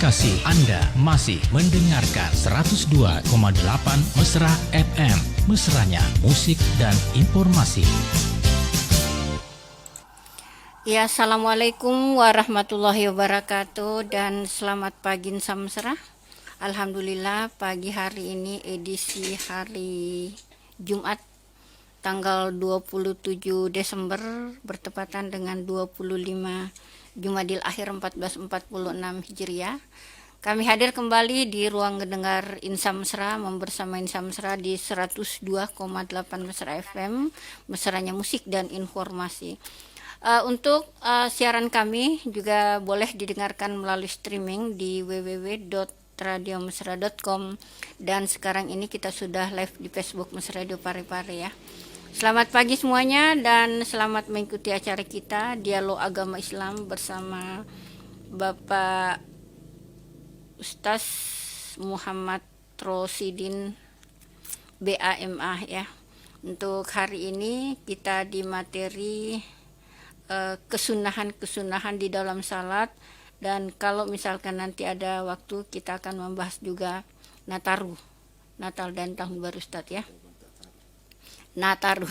kasih Anda masih mendengarkan 102,8 Mesra FM. Mesranya musik dan informasi. Ya, Assalamualaikum warahmatullahi wabarakatuh dan selamat pagi Insan Mesra. Alhamdulillah pagi hari ini edisi hari Jumat tanggal 27 Desember bertepatan dengan 25 Jumadil Akhir 1446 Hijriah. Kami hadir kembali di ruang dengar Insan Mesra bersama Insan Mesra di 102,8 Mesra FM, mesranya musik dan informasi. Untuk siaran kami juga boleh didengarkan melalui streaming di www.radiomesra.com dan sekarang ini kita sudah live di Facebook Mesra Radio Parepare ya. Selamat pagi semuanya dan selamat mengikuti acara kita Dialog Agama Islam bersama Bapak Ustaz Muhammad Rosidin BAMA ya. Untuk hari ini kita di materi kesunahan-kesunahan di dalam salat, dan kalau misalkan nanti ada waktu kita akan membahas juga Nataru, Natal dan Tahun Baru Ustaz ya. Nataru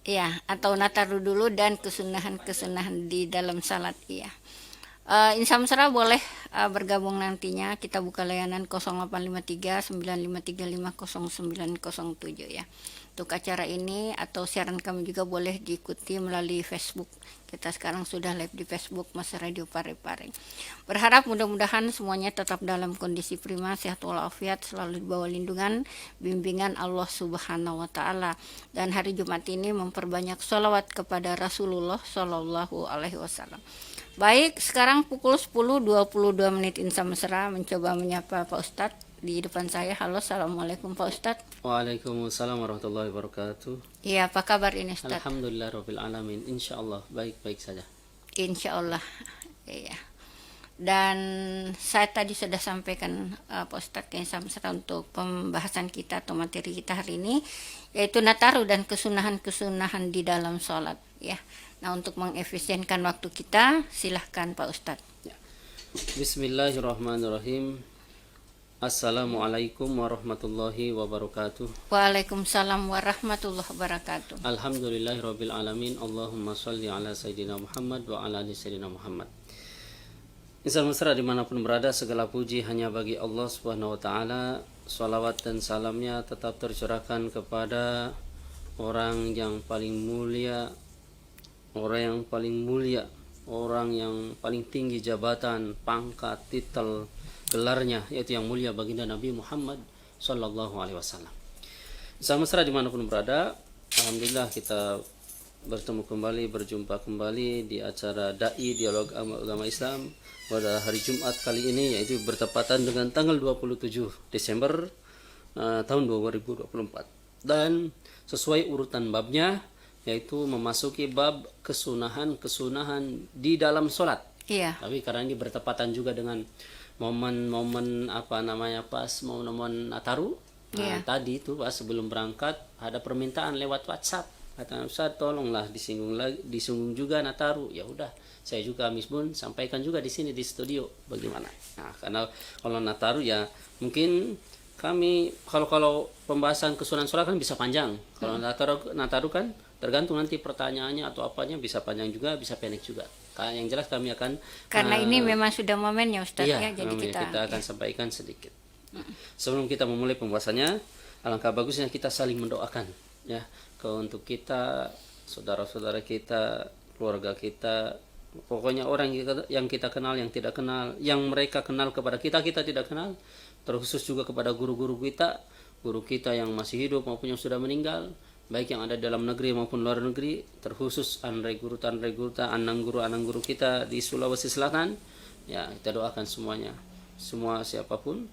ya, atau Nataru dulu dan kesunahan-kesunahan di dalam salat ya. Insan Mesra boleh bergabung nantinya, kita buka layanan 0853 9535 0907 ya. Untuk acara ini atau siaran kami juga boleh diikuti melalui Facebook. Kita sekarang sudah live di Facebook Mas Radio Parepare. Berharap mudah-mudahan semuanya tetap dalam kondisi prima, sehat walafiat, selalu di bawah lindungan, bimbingan Allah Subhanahu wa Ta'ala. Dan hari Jumat ini memperbanyak sholawat kepada Rasulullah Shallallahu Alaihi Wasallam. Baik, sekarang pukul 10.22 Insan Mesra mencoba menyapa Pak Ustadz di depan saya. Halo, Assalamualaikum Pak Ustadz. Waalaikumsalam warahmatullahi wabarakatuh. Iya, apa kabar ini Ustadz? Alhamdulillah rabbil alamin. Insyaallah baik-baik saja. Insyaallah. Iya. Dan saya tadi sudah sampaikan Pak Ustadz ke Insan Mesra untuk pembahasan kita atau materi kita hari ini, yaitu Nataru dan kesunahan-kesunahan di dalam sholat ya. Nah, untuk mengefisienkan waktu kita, silahkan Pak Ustadz. Ya. Bismillahirrahmanirrahim. Assalamualaikum warahmatullahi wabarakatuh. Waalaikumsalam warahmatullahi wabarakatuh. Alhamdulillahirabbil alamin. Allahumma shalli ala sayyidina Muhammad wa ala ali sayyidina Muhammad. Insan Mesra dimanapun berada, segala puji hanya bagi Allah Subhanahu wa Ta'ala. Salawat dan salamnya tetap tercurahkan kepada orang yang paling mulia, orang yang paling tinggi jabatan, pangkat, titel, gelarnya, yaitu yang mulia baginda Nabi Muhammad Sallallahu Alaihi Wasallam. Insan Mesra dimanapun berada, alhamdulillah kita berjumpa kembali di acara Dai Dialog Agama Islam pada hari Jumat kali ini, yaitu bertepatan dengan tanggal 27 Desember tahun 2024, dan sesuai urutan babnya, yaitu memasuki bab kesunahan di dalam sholat. Iya. Tapi karena ini bertepatan juga dengan momen-momen pas momen Nataru. Iya. Tadi itu pas sebelum berangkat ada permintaan lewat WhatsApp. Kata Ustaz, tolonglah disinggung juga Nataru. Ya udah, saya juga Misbun sampaikan juga di sini di studio bagaimana. Nah, karena kalau Nataru ya mungkin kami kalau pembahasan kesunahan sholat kan bisa panjang. Kalau Nataru kan tergantung nanti pertanyaannya atau apanya, bisa panjang juga, bisa pendek juga. Yang jelas kami akan Karena ini memang sudah momennya Ustaz iya, ya, jadi kita akan sampaikan sedikit. Sebelum kita memulai pembahasannya, alangkah bagusnya kita saling mendoakan ya, untuk kita, saudara-saudara kita, keluarga kita, pokoknya orang yang kita kenal, yang tidak kenal, yang mereka kenal kepada kita tidak kenal, terkhusus juga kepada guru-guru kita, guru kita yang masih hidup maupun yang sudah meninggal, baik yang ada dalam negeri maupun luar negeri, terkhusus anang guru kita di Sulawesi Selatan ya, kita doakan semuanya, semua siapapun.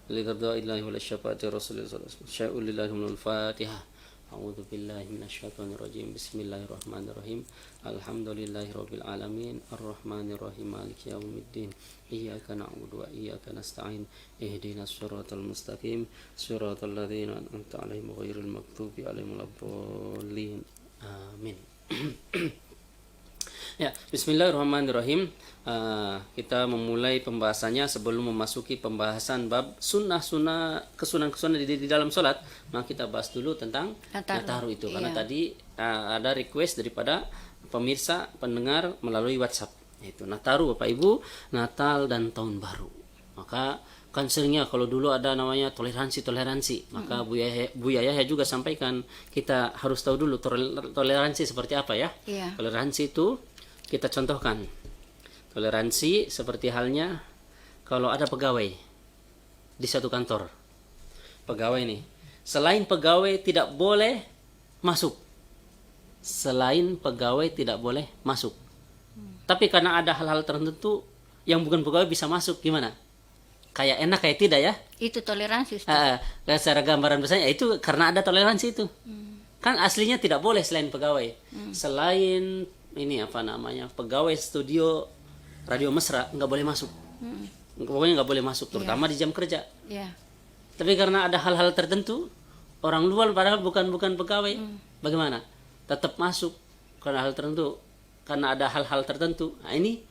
Lillahi wa syafaati Rasulullah sallallahu Fatihah. A'udzu billahi minasyaitonir rajim. Bismillahirrahmanirrahim. Alhamdulillahirabbil alamin, arrahmanir rahim, maliki yaumiddin. Iyyaka na'budu wa iyyaka nasta'in. Ihdinas shiratal mustaqim, shiratal ladzina an'amta 'alaihim ghairil maghdubi 'alaihim waladdallin. Amin. Ya, Bismillahirrahmanirrahim. Kita memulai pembahasannya. Sebelum memasuki pembahasan bab sunnah-sunnah, kesunahan-kesunahan di dalam sholat, maka kita bahas dulu tentang Nataru itu. Karena tadi ada request daripada pemirsa, pendengar melalui WhatsApp. Itu Nataru, Bapak Ibu, Natal dan Tahun Baru. Maka kan seringnya kalau dulu ada namanya toleransi, maka Bu Yaya juga sampaikan kita harus tahu dulu toleransi seperti apa ya. Toleransi itu kita contohkan. Toleransi seperti halnya kalau ada pegawai di satu kantor. Pegawai nih, selain pegawai tidak boleh masuk. Selain pegawai tidak boleh masuk. Tapi karena ada hal-hal tertentu yang bukan pegawai bisa masuk, gimana? Kayak enak kayak tidak ya? Itu toleransi. Secara gambaran besarnya itu karena ada toleransi itu. Kan aslinya tidak boleh selain pegawai. Selain ini apa namanya, pegawai studio radio mesra nggak boleh masuk. Pokoknya nggak boleh masuk, terutama di jam kerja. Tapi karena ada hal-hal tertentu, orang luar padahal bukan pegawai, bagaimana? Tetap masuk karena hal tertentu. Karena ada hal-hal tertentu. Nah ini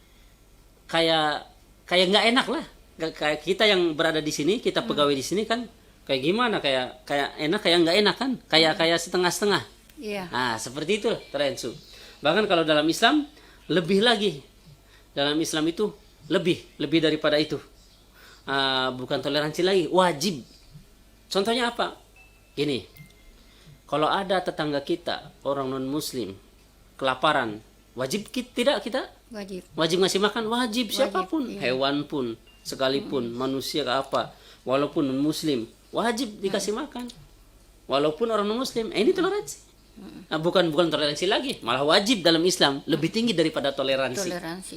kayak nggak enak lah. Kayak kita yang berada di sini, kita pegawai di sini kan kayak gimana, kayak enak kayak nggak enak kan, kayak setengah-setengah. Nah seperti itu Terensu. Bahkan kalau dalam Islam lebih lagi, dalam Islam itu lebih daripada itu. Bukan toleransi lagi, wajib. Contohnya apa? Gini, kalau ada tetangga kita orang non Muslim kelaparan, wajib kita wajib ngasih makan, wajib siapapun, hewan pun sekalipun, manusia ke apa, walaupun non Muslim wajib dikasih makan, walaupun orang non Muslim. Ini toleransi. Bukan toleransi lagi, malah wajib dalam Islam, lebih tinggi daripada toleransi.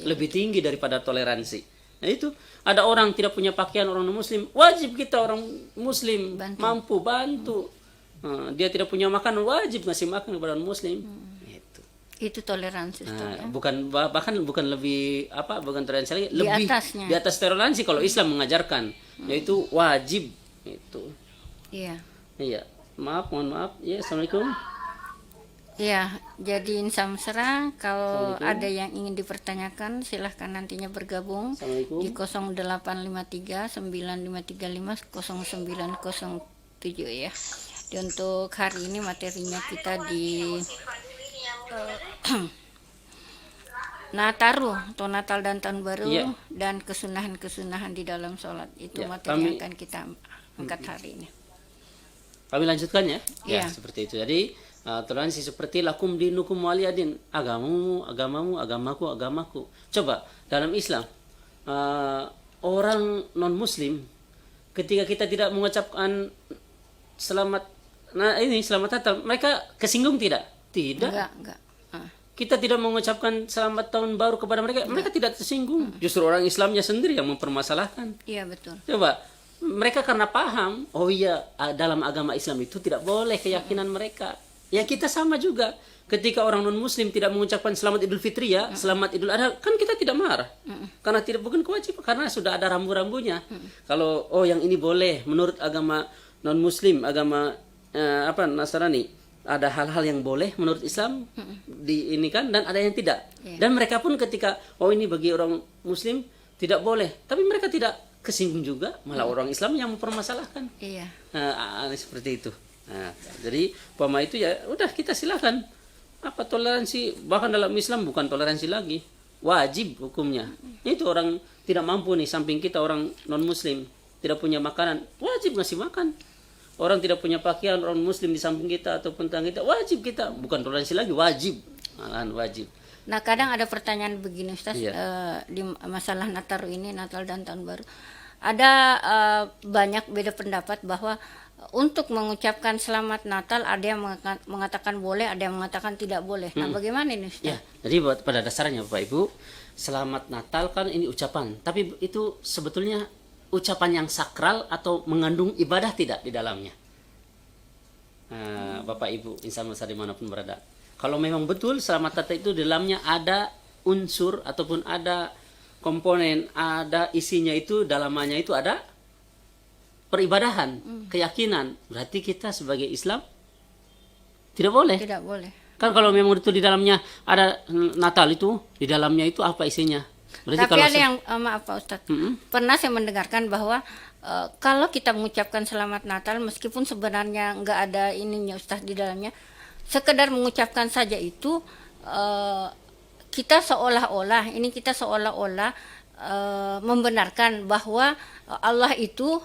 Lebih tinggi daripada toleransi. Nah itu ada orang tidak punya pakaian, orang non Muslim, wajib kita orang Muslim mampu bantu. Dia tidak punya makanan, wajib ngasih makan kepada non Muslim. Itu toleransi. Bukan lebih apa, bukan toleransi lagi, lebih di atas toleransi kalau Islam mengajarkan, yaitu wajib itu. Iya. Mohon maaf. Ya, Assalamualaikum. Ya, jadi Insam Mesra, kalau ada yang ingin dipertanyakan silahkan nantinya bergabung di 0853 9535 0907 ya. Dan untuk hari ini materinya kita di Nataru atau Natal dan Tahun Baru dan kesunahan-kesunahan di dalam sholat. Itu materi yang akan kita angkat hari ini. Kami lanjutkan ya. Ya, seperti itu. Jadi toleransi seperti lakum dinukum waliyadin, agamamu, agamaku. Coba dalam Islam orang non Muslim ketika kita tidak mengucapkan selamat Natal, mereka kesinggung tidak? Tidak. Enggak. Kita tidak mengucapkan selamat tahun baru kepada mereka, mereka tidak tersinggung. Justru orang Islamnya sendiri yang mempermasalahkan. Iya, betul. Coba, mereka karena paham, oh iya dalam agama Islam itu tidak boleh keyakinan mereka. Ya kita sama juga. Ketika orang non Muslim tidak mengucapkan selamat Idul Fitri ya, selamat Idul Adha, kan kita tidak marah. Karena bukan kewajiban, karena sudah ada rambu-rambunya. Kalau yang ini boleh menurut agama non Muslim, agama Nasrani, ada hal-hal yang boleh menurut Islam ini kan, dan ada yang tidak. Dan mereka pun ketika ini bagi orang Muslim tidak boleh, tapi mereka tidak kesinggung juga, malah orang Islam yang mempermasalahkan. Seperti itu. Jadi umpama itu ya udah, kita silakan toleransi. Bahkan dalam Islam bukan toleransi lagi, wajib hukumnya. Itu orang tidak mampu nih, samping kita orang non Muslim tidak punya makanan, wajib ngasih makan. Orang tidak punya pakaian, orang Muslim di samping kita ataupun tentang kita, wajib kita, bukan toleransi lagi, wajib, malahan wajib. Nah, kadang ada pertanyaan begini Ustaz, di masalah Nataru ini, Natal dan Tahun Baru, ada banyak beda pendapat bahwa untuk mengucapkan selamat Natal ada yang mengatakan boleh, ada yang mengatakan tidak boleh. Nah, bagaimana ini Ustaz? Jadi pada dasarnya Bapak Ibu, selamat Natal kan ini ucapan, tapi itu sebetulnya ucapan yang sakral atau mengandung ibadah tidak di dalamnya. Bapak Ibu insan besar dimanapun berada, kalau memang betul selamat Natal itu di dalamnya ada unsur ataupun ada komponen, ada isinya, itu dalamannya itu ada peribadahan, keyakinan, berarti kita sebagai Islam tidak boleh. Kan kalau memang itu di dalamnya ada Natal itu, di dalamnya itu apa isinya? Berarti Tapi kalau ada yang maaf Pak Ustadz, pernah saya mendengarkan bahwa kalau kita mengucapkan Selamat Natal meskipun sebenarnya nggak ada ininya Ustadz di dalamnya, sekedar mengucapkan saja itu kita seolah-olah membenarkan bahwa Allah itu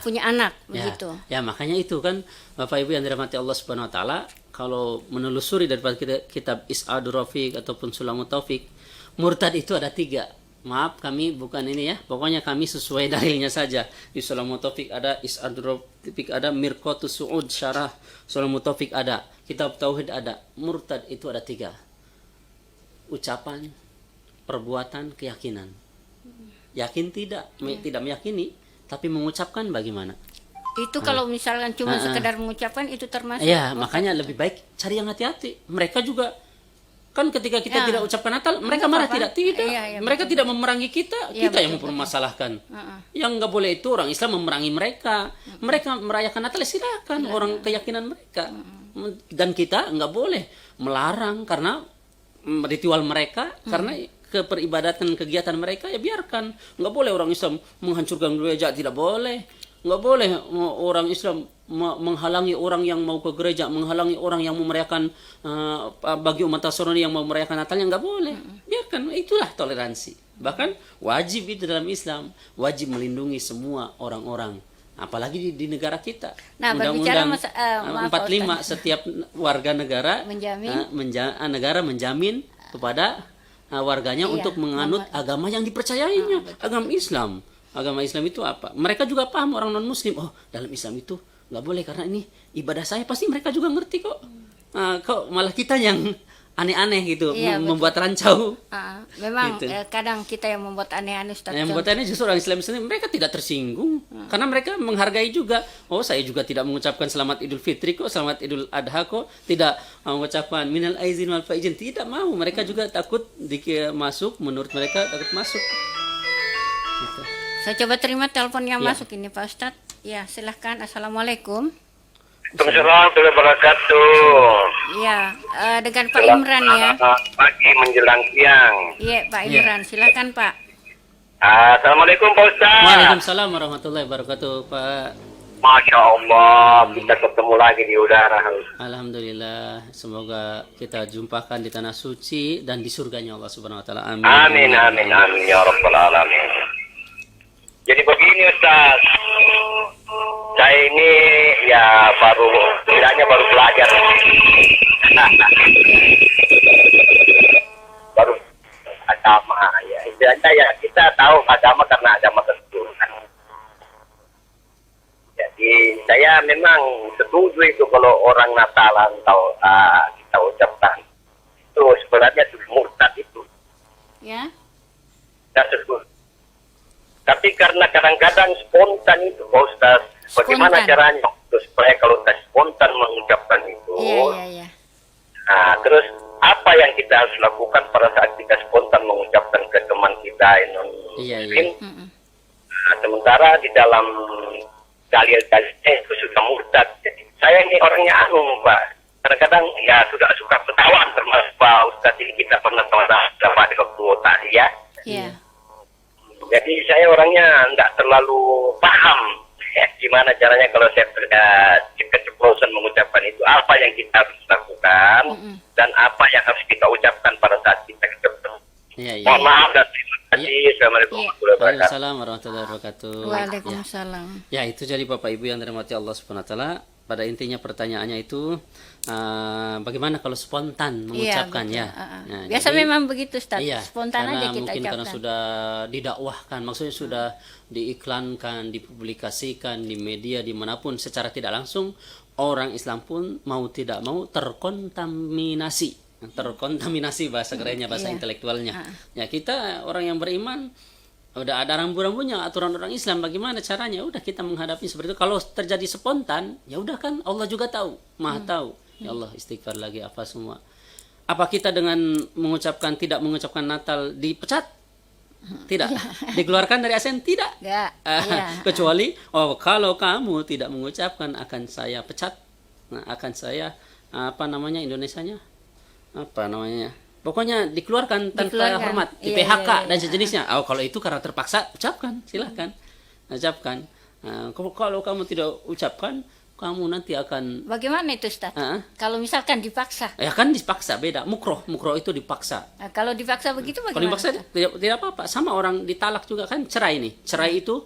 punya anak begitu. Ya, makanya itu kan Bapak Ibu yang dirahmati Allah Subhanahu wa taala, kalau menelusuri daripada kitab Is'adur Rafiq ataupun Sulamut Taufik, murtad itu ada 3. Maaf, kami bukan ini ya. Pokoknya kami sesuai dalilnya saja. Di Sulamut Taufik ada, Is'adur Rafiq ada, Mirqatus Su'ud Syarah Sulamut Taufik ada, Kitab Tauhid ada. Murtad itu ada 3. Ucapan, perbuatan, keyakinan. Yakin tidak meyakini, tapi mengucapkan bagaimana? Itu kalau misalkan cuma sekedar mengucapkan itu termasuk. Ya, makanya lebih baik cari yang hati-hati. Mereka juga kan ketika kita tidak ucapkan Natal, mereka marah tidak? Tidak. Mereka tidak memerangi kita, kita yang mempermasalahkan. Yang nggak boleh itu orang Islam memerangi mereka. Mereka merayakan Natal, silakan, orang keyakinan mereka. Dan kita nggak boleh melarang karena ritual mereka, karena keperibadatan kegiatan mereka, ya biarkan. Nggak boleh orang Islam menghancurkan gereja, tidak boleh. Nggak boleh orang Islam menghalangi orang yang mau ke gereja, menghalangi orang yang mau merayakan bagi umat Nasrani yang mau merayakan Natalnya, nggak boleh. Biarkan, itulah toleransi. Bahkan wajib itu dalam Islam, wajib melindungi semua orang-orang, apalagi di negara kita. Nah, berbicara Undang-Undang 45 setiap warga negara negara menjamin kepada warganya untuk menganut agama yang dipercayainya, agama Islam. Agama Islam itu apa? Mereka juga paham, orang non Muslim. Oh, dalam Islam itu nggak boleh karena ini ibadah saya. Pasti mereka juga ngerti kok. Kok malah kita yang aneh-aneh gitu, membuat rancau. Memang gitu. Kadang kita yang membuat aneh-aneh, Ustaz. Yang membuat aneh justru orang Islam sendiri, mereka tidak tersinggung karena mereka menghargai juga. Oh, saya juga tidak mengucapkan Selamat Idul Fitri kok, Selamat Idul Adha kok, tidak mengucapkan Minal Aizin wal Faizin, tidak mau. Mereka juga takut masuk, menurut mereka takut masuk. Gitu. Saya coba terima telepon yang masuk ini Pak Ustadz. Ya, silahkan. Assalamualaikum. Waalaikumsalam warahmatullahi wabarakatuh. Iya, dengan Pak Imran ya. Pagi menjelang siang. Iya, Pak Imran. Silakan Pak. Assalamualaikum Pak Ustaz. Waalaikumsalam warahmatullahi wabarakatuh, Pak. Masya Allah, kita ketemu lagi di udara. Alhamdulillah, semoga kita jumpakan di tanah suci dan di surganya Allah Subhanahu wa taala. Amin. Amin, amin, amin ya rabbal alamin. Jadi begini Ustaz, saya ini ya baru belajar. Baru agama ya. Istilahnya ya kita tahu agama karena agama keturunan. Jadi saya memang setuju itu kalau orang Natalan atau kita ucapkan itu sebenarnya itu murtad itu. Ya. Saya setuju. Tapi karena kadang-kadang spontan itu, Pak Ustaz, bagaimana caranya supaya kalau kita spontan mengucapkan itu? Iya. Nah, terus apa yang kita harus lakukan pada saat kita spontan mengucapkan ke teman kita yang non-Muslim? Nah, sementara di dalam dalil-dalilnya itu sudah murtad. Jadi saya ini orangnya Pak. Kadang-kadang ya sudah suka ketahuan, termasuk Pak Ustaz ini kita pernah dapat di waktu tadi ya. Iya. Jadi saya orangnya enggak terlalu paham gimana caranya kalau saya keceplosan mengucapkan itu, apa yang kita harus lakukan dan apa yang harus kita ucapkan pada saat kita keceplosan. Mohon maaf dan terima kasih. Assalamualaikum warahmatullahi wabarakatuh. Waalaikumsalam warahmatullahi wabarakatuh. Waalaikumsalam. Ya, itu jadi Bapak Ibu yang dirahmati Allah Subhanahu wa taala. Pada intinya pertanyaannya itu bagaimana kalau spontan mengucapkan Nah, biasa jadi, memang begitu Ustaz. Spontan aja kita mungkin ucapkan. karena sudah didakwahkan, maksudnya sudah diiklankan, dipublikasikan di media dimanapun secara tidak langsung, orang Islam pun mau tidak mau terkontaminasi bahasa kerennya, bahasa intelektualnya. Ya, kita orang yang beriman udah ada rambu-rambunya, aturan orang Islam bagaimana caranya, udah kita menghadapi seperti itu. Kalau terjadi spontan, ya udah kan Allah juga tahu, Maha tahu. Ya Allah, istighfar lagi apa semua. Apa kita dengan mengucapkan tidak mengucapkan Natal dipecat? Tidak. Dikeluarkan dari ASN? Tidak. Kecuali kalau kamu tidak mengucapkan akan saya pecat. Nah, akan saya Indonesianya? apa namanya? Pokoknya dikeluarkan tanpa Dikeluarkan. hormat, di Iya, PHK iya, iya. dan sejenisnya. Oh, kalau itu karena terpaksa, ucapkan, silahkan. Ucapkan. Kalau kamu tidak ucapkan, kamu nanti akan Bagaimana itu Ustaz? Ah. Kalau misalkan dipaksa. ya kan dipaksa, beda. Mukroh itu dipaksa. Nah, kalau dipaksa begitu Kalau bagaimana? dipaksa Ustaz? tidak apa-apa. Sama orang ditalak juga kan cerai nih. Cerai itu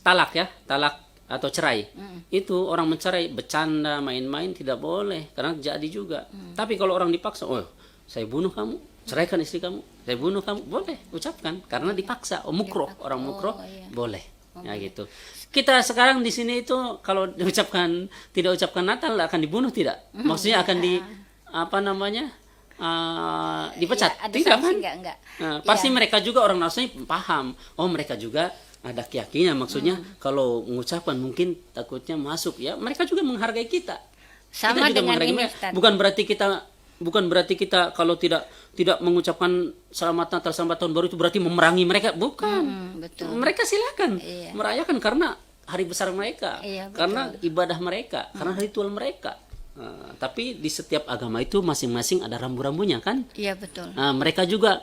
talak ya, talak atau cerai. Itu orang mencerai bercanda, main-main tidak boleh karena jadi juga. Tapi kalau orang dipaksa, oh, saya bunuh kamu, ceraikan istri kamu, saya bunuh kamu, boleh ucapkan karena dipaksa. Oh, mukroh, orang mukroh iya. boleh. Ya gitu. Kita sekarang di sini itu kalau tidak ucapkan Natal akan dibunuh tidak? Maksudnya akan di apa namanya? Dipecat. Iya, ada Tidak sanksi kan? enggak? Pasti Iya. mereka juga orang Nasrani paham. Oh, mereka juga ada keyakinan, maksudnya kalau mengucapkan mungkin takutnya masuk ya. Mereka juga menghargai kita. Sama Kita juga dengan menghargai ini mereka. Ustaz. Bukan berarti kita kalau tidak mengucapkan selamat Natal, selamat tahun baru itu berarti memerangi mereka, bukan. Betul. Mereka silakan Iya. merayakan karena hari besar mereka, Iya, betul. karena ibadah mereka, karena ritual mereka. Tapi di setiap agama itu masing-masing ada rambu-rambunya kan. Iya betul. Nah, mereka juga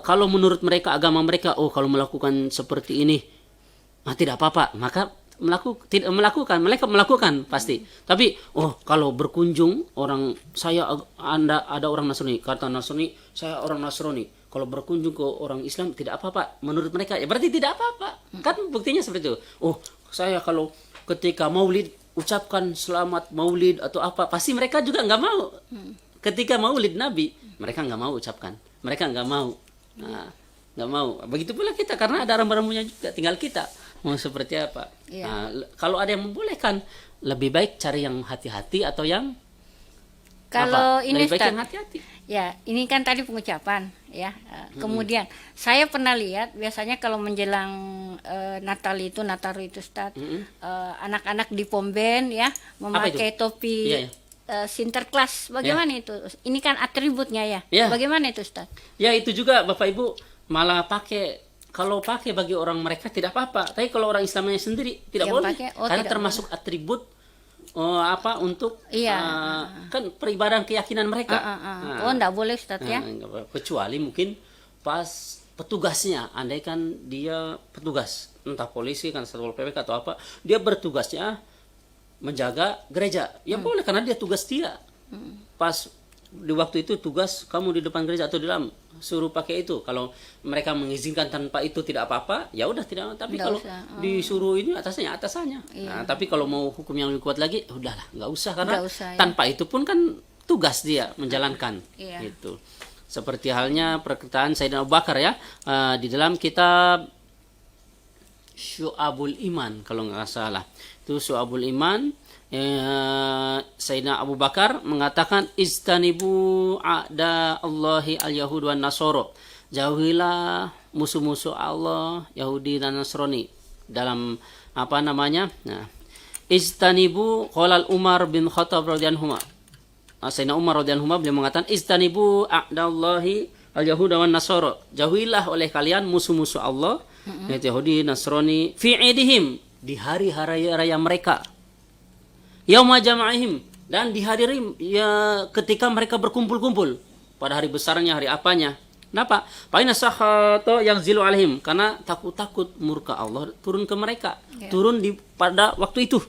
kalau menurut mereka agama mereka, oh kalau melakukan seperti ini, tidak apa-apa, maka mereka melakukan pasti. Tapi oh kalau berkunjung ada orang Nasrani, kata Nasrani, saya orang Nasrani. Kalau berkunjung ke orang Islam tidak apa-apa menurut mereka, ya berarti tidak apa-apa. Kan buktinya seperti itu. Oh, saya kalau ketika Maulid ucapkan selamat Maulid atau apa, pasti mereka juga nggak mau. Ketika Maulid Nabi, mereka nggak mau ucapkan. Mereka nggak mau. Nggak mau. Begitu pula kita karena ada rambu-rambunya juga. Tinggal kita mau seperti apa. Iya. Kalau ada yang membolehkan, lebih baik cari yang hati-hati atau yang Kalau apa? ini Lebih baik Ustaz, yang hati-hati. ya ini kan tadi pengucapan ya. Kemudian saya pernah lihat biasanya kalau menjelang Nataru itu Ustaz, anak-anak di pom bensin ya memakai topi Iya, iya. Sinterklas. Bagaimana itu? Ini kan atributnya ya. Iya. Bagaimana itu Ustaz? Ya itu juga Bapak Ibu malah kalau pakai bagi orang mereka tidak apa-apa. Tapi kalau orang Islamnya sendiri tidak Yang boleh. pakai, Karena tidak termasuk atribut untuk Iya. kan peribadahan keyakinan mereka. Oh, enggak boleh Ustaz ya. Kecuali mungkin pas petugasnya, andaikan dia petugas, entah polisi kan Satpol PP atau apa, dia bertugasnya menjaga gereja. Ya boleh karena dia tugas dia. Pas di waktu itu tugas kamu di depan gereja atau di dalam, suruh pakai itu. Kalau mereka mengizinkan tanpa itu tidak apa-apa, ya udah tidak. Tapi Nggak kalau usah. disuruh ini atasannya. Iya. Nah, tapi kalau mau hukum yang lebih kuat lagi, udahlah, nggak usah karena Nggak usah, ya. tanpa itu pun kan tugas dia menjalankan. Iya. Gitu. Seperti halnya perkataan Sayyidina Abu Bakar ya, di dalam kitab Syu'abul Iman kalau nggak salah. Itu Syu'abul Iman, Sayyidina Abu Bakar mengatakan istanibu a'da Allahi al-Yahud wan Nasoro. Jauhilah musuh-musuh Allah Yahudi dan Nasrani. Dalam apa namanya? Nah, istanibu qala Umar bin Khattab radhiyallahu anhu. Sayyidina Umar radhiyallahu anhu beliau mengatakan istanibu a'da Allahi al-Yahud wan Nasoro. Jauhilah oleh kalian musuh-musuh Allah yaitu Yahudi Nasrani fi idihim, di hari raya mereka. Yauma jama'ihim, dan di hari ya ketika mereka berkumpul-kumpul pada hari besarnya, hari apanya. Kenapa? Fa inna sakhata yang zilu alaihim, karena takut murka Allah turun ke mereka, turun pada waktu itu.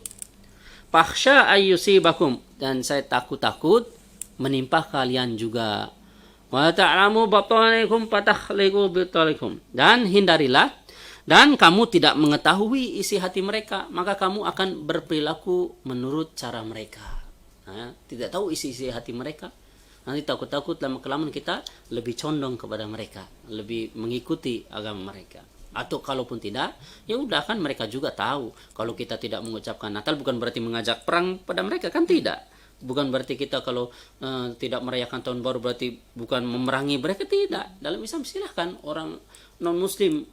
Fakhsha ayyusibakum, dan saya takut menimpa kalian juga. Wa ta'lamu batanikum fatakhliqu bitalikum, dan hindarilah dan kamu tidak mengetahui isi hati mereka, maka kamu akan berperilaku menurut cara mereka. Tidak tahu isi hati mereka, nanti takut lama-kelamaan kita lebih condong kepada mereka, lebih mengikuti agama mereka. Atau kalaupun tidak, ya udah kan mereka juga tahu kalau kita tidak mengucapkan Natal bukan berarti mengajak perang pada mereka, kan tidak. Bukan berarti kita kalau tidak merayakan tahun baru berarti bukan memerangi mereka, tidak. Dalam Islam silahkan orang non muslim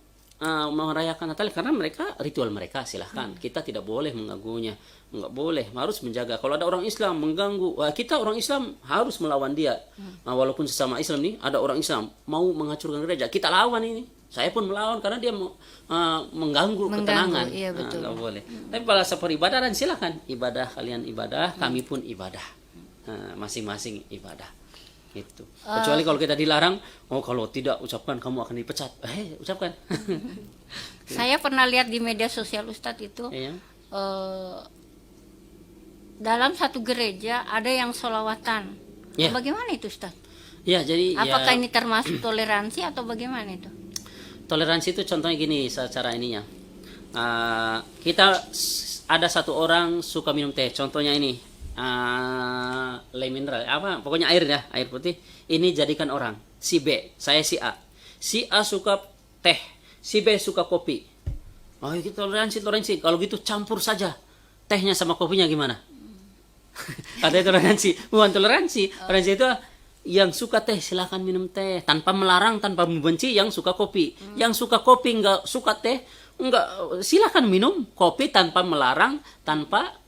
merayakan Natal karena mereka ritual mereka, silahkan. Kita tidak boleh mengganggunya, nggak boleh, harus menjaga. Kalau ada orang Islam mengganggu, kita orang Islam harus melawan dia. Walaupun sesama Islam nih, ada orang Islam mau menghancurkan gereja, kita lawan ini. Saya pun melawan karena dia mau mengganggu ketenangan. Iya, betul. Nggak boleh. Tapi pada peribadahan silahkan, ibadah kalian ibadah, kami pun ibadah, masing-masing ibadah. gitu. Kecuali kalau kita dilarang, kalau tidak ucapkan kamu akan dipecat. Ucapkan. Saya pernah lihat di media sosial Ustadz itu, Iya. dalam satu gereja ada yang sholawatan. Ya. Bagaimana itu Ustadz? Ya, jadi Apakah ini termasuk toleransi atau bagaimana itu? toleransi itu contohnya gini secara ininya. Kita ada satu orang suka minum teh, contohnya ini le mineral pokoknya air ya, air putih. Ini jadikan orang si B, saya si A. Si A suka teh, si B suka kopi. Itu toleransi. Kalau gitu campur saja tehnya sama kopinya, gimana? Katanya toleransi. Bukan toleransi. Toleransi itu yang suka teh silakan minum teh tanpa melarang, tanpa membenci yang suka kopi. Yang suka kopi nggak suka teh, nggak, silakan minum kopi tanpa melarang, tanpa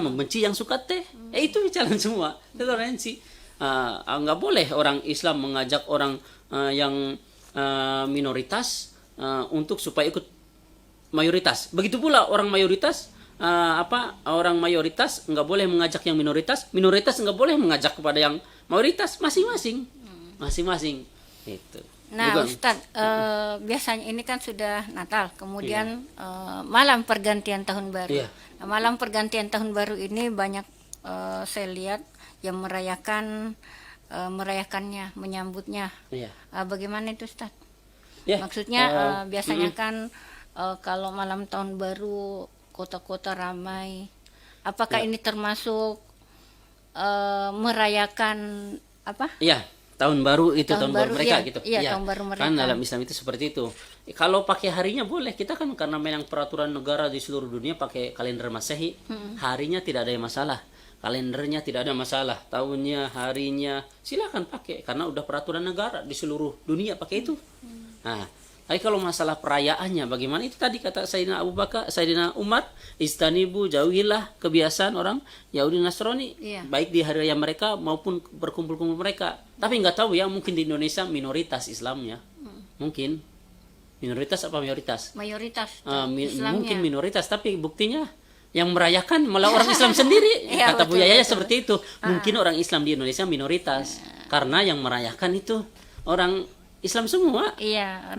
membenci yang suka teh. Itu jalan semua. Toleransi. Nggak boleh orang Islam mengajak orang yang minoritas untuk supaya ikut mayoritas. Begitu pula orang mayoritas. Orang mayoritas nggak boleh mengajak yang minoritas nggak boleh mengajak kepada yang mayoritas, masing-masing itu. Nah, Ustadz, biasanya ini kan sudah Natal, kemudian malam pergantian tahun baru. Iya. Nah, malam pergantian tahun baru ini banyak saya lihat yang merayakannya, menyambutnya. Iya. Bagaimana itu Ustadz? Ya, Maksudnya biasanya kan kalau malam tahun baru kota-kota ramai. Apakah ini termasuk merayakan apa? Iya, tahun baru itu tahun baru mereka iya, gitu. Iya, tahun baru mereka. Kan dalam Islam itu seperti itu. Kalau pakai harinya boleh, kita kan karena memang peraturan negara di seluruh dunia pakai kalender Masehi, harinya tidak ada masalah. Kalendernya tidak ada masalah, tahunnya, harinya silakan pakai karena udah peraturan negara di seluruh dunia pakai itu. Nah, tapi kalau masalah perayaannya bagaimana, itu tadi kata Sayyidina Abu Bakar, Sayyidina Umar, istanibu, jauhilah kebiasaan orang Yahudi Nasrani, baik di hari raya mereka maupun berkumpul-kumpul mereka. Tapi nggak tahu ya, mungkin di Indonesia minoritas Islamnya, mungkin minoritas apa mayoritas? Mayoritas. Mungkin minoritas, tapi buktinya yang merayakan malah orang Islam sendiri. Kata Bu Yaya seperti itu. Mungkin orang Islam di Indonesia minoritas karena yang merayakan itu orang Islam semua.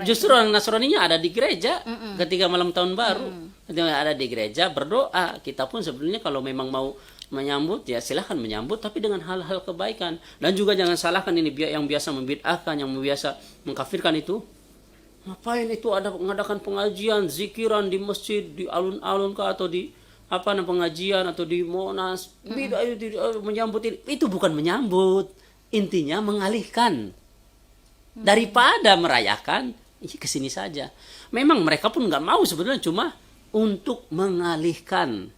Justru orang Nasraninya ada di gereja ketika malam tahun baru. Ketika ada di gereja berdoa. Kita pun sebenarnya kalau memang mau menyambut ya silahkan menyambut, tapi dengan hal-hal kebaikan. Dan juga jangan salahkan ini yang biasa membid'ahkan, yang biasa mengkafirkan itu. Ngapain itu ada mengadakan pengajian, zikiran di masjid, di alun-alun kah, atau di pengajian atau di Monas, menyambut itu bukan menyambut, intinya mengalihkan. Daripada merayakan, ke sini saja. Memang mereka pun nggak mau sebenarnya, cuma untuk mengalihkan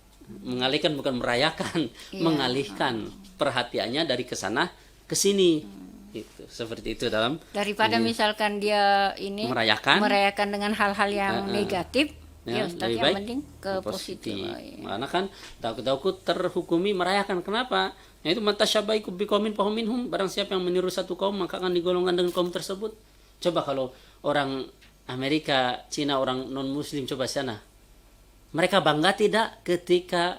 bukan merayakan, mengalihkan perhatiannya dari kesana ke sini. Itu seperti itu dalam. Daripada misalkan dia ini merayakan dengan hal-hal yang negatif, ya Ustaz, yang penting ke positif. Karena kan takut terhukumi merayakan. Kenapa? Itu matasyabaiku biqaumin fahum minhum, barang siapa yang meniru satu kaum maka akan digolongkan dengan kaum tersebut. Coba kalau orang Amerika, Cina, orang non muslim coba sana. Mereka bangga tidak ketika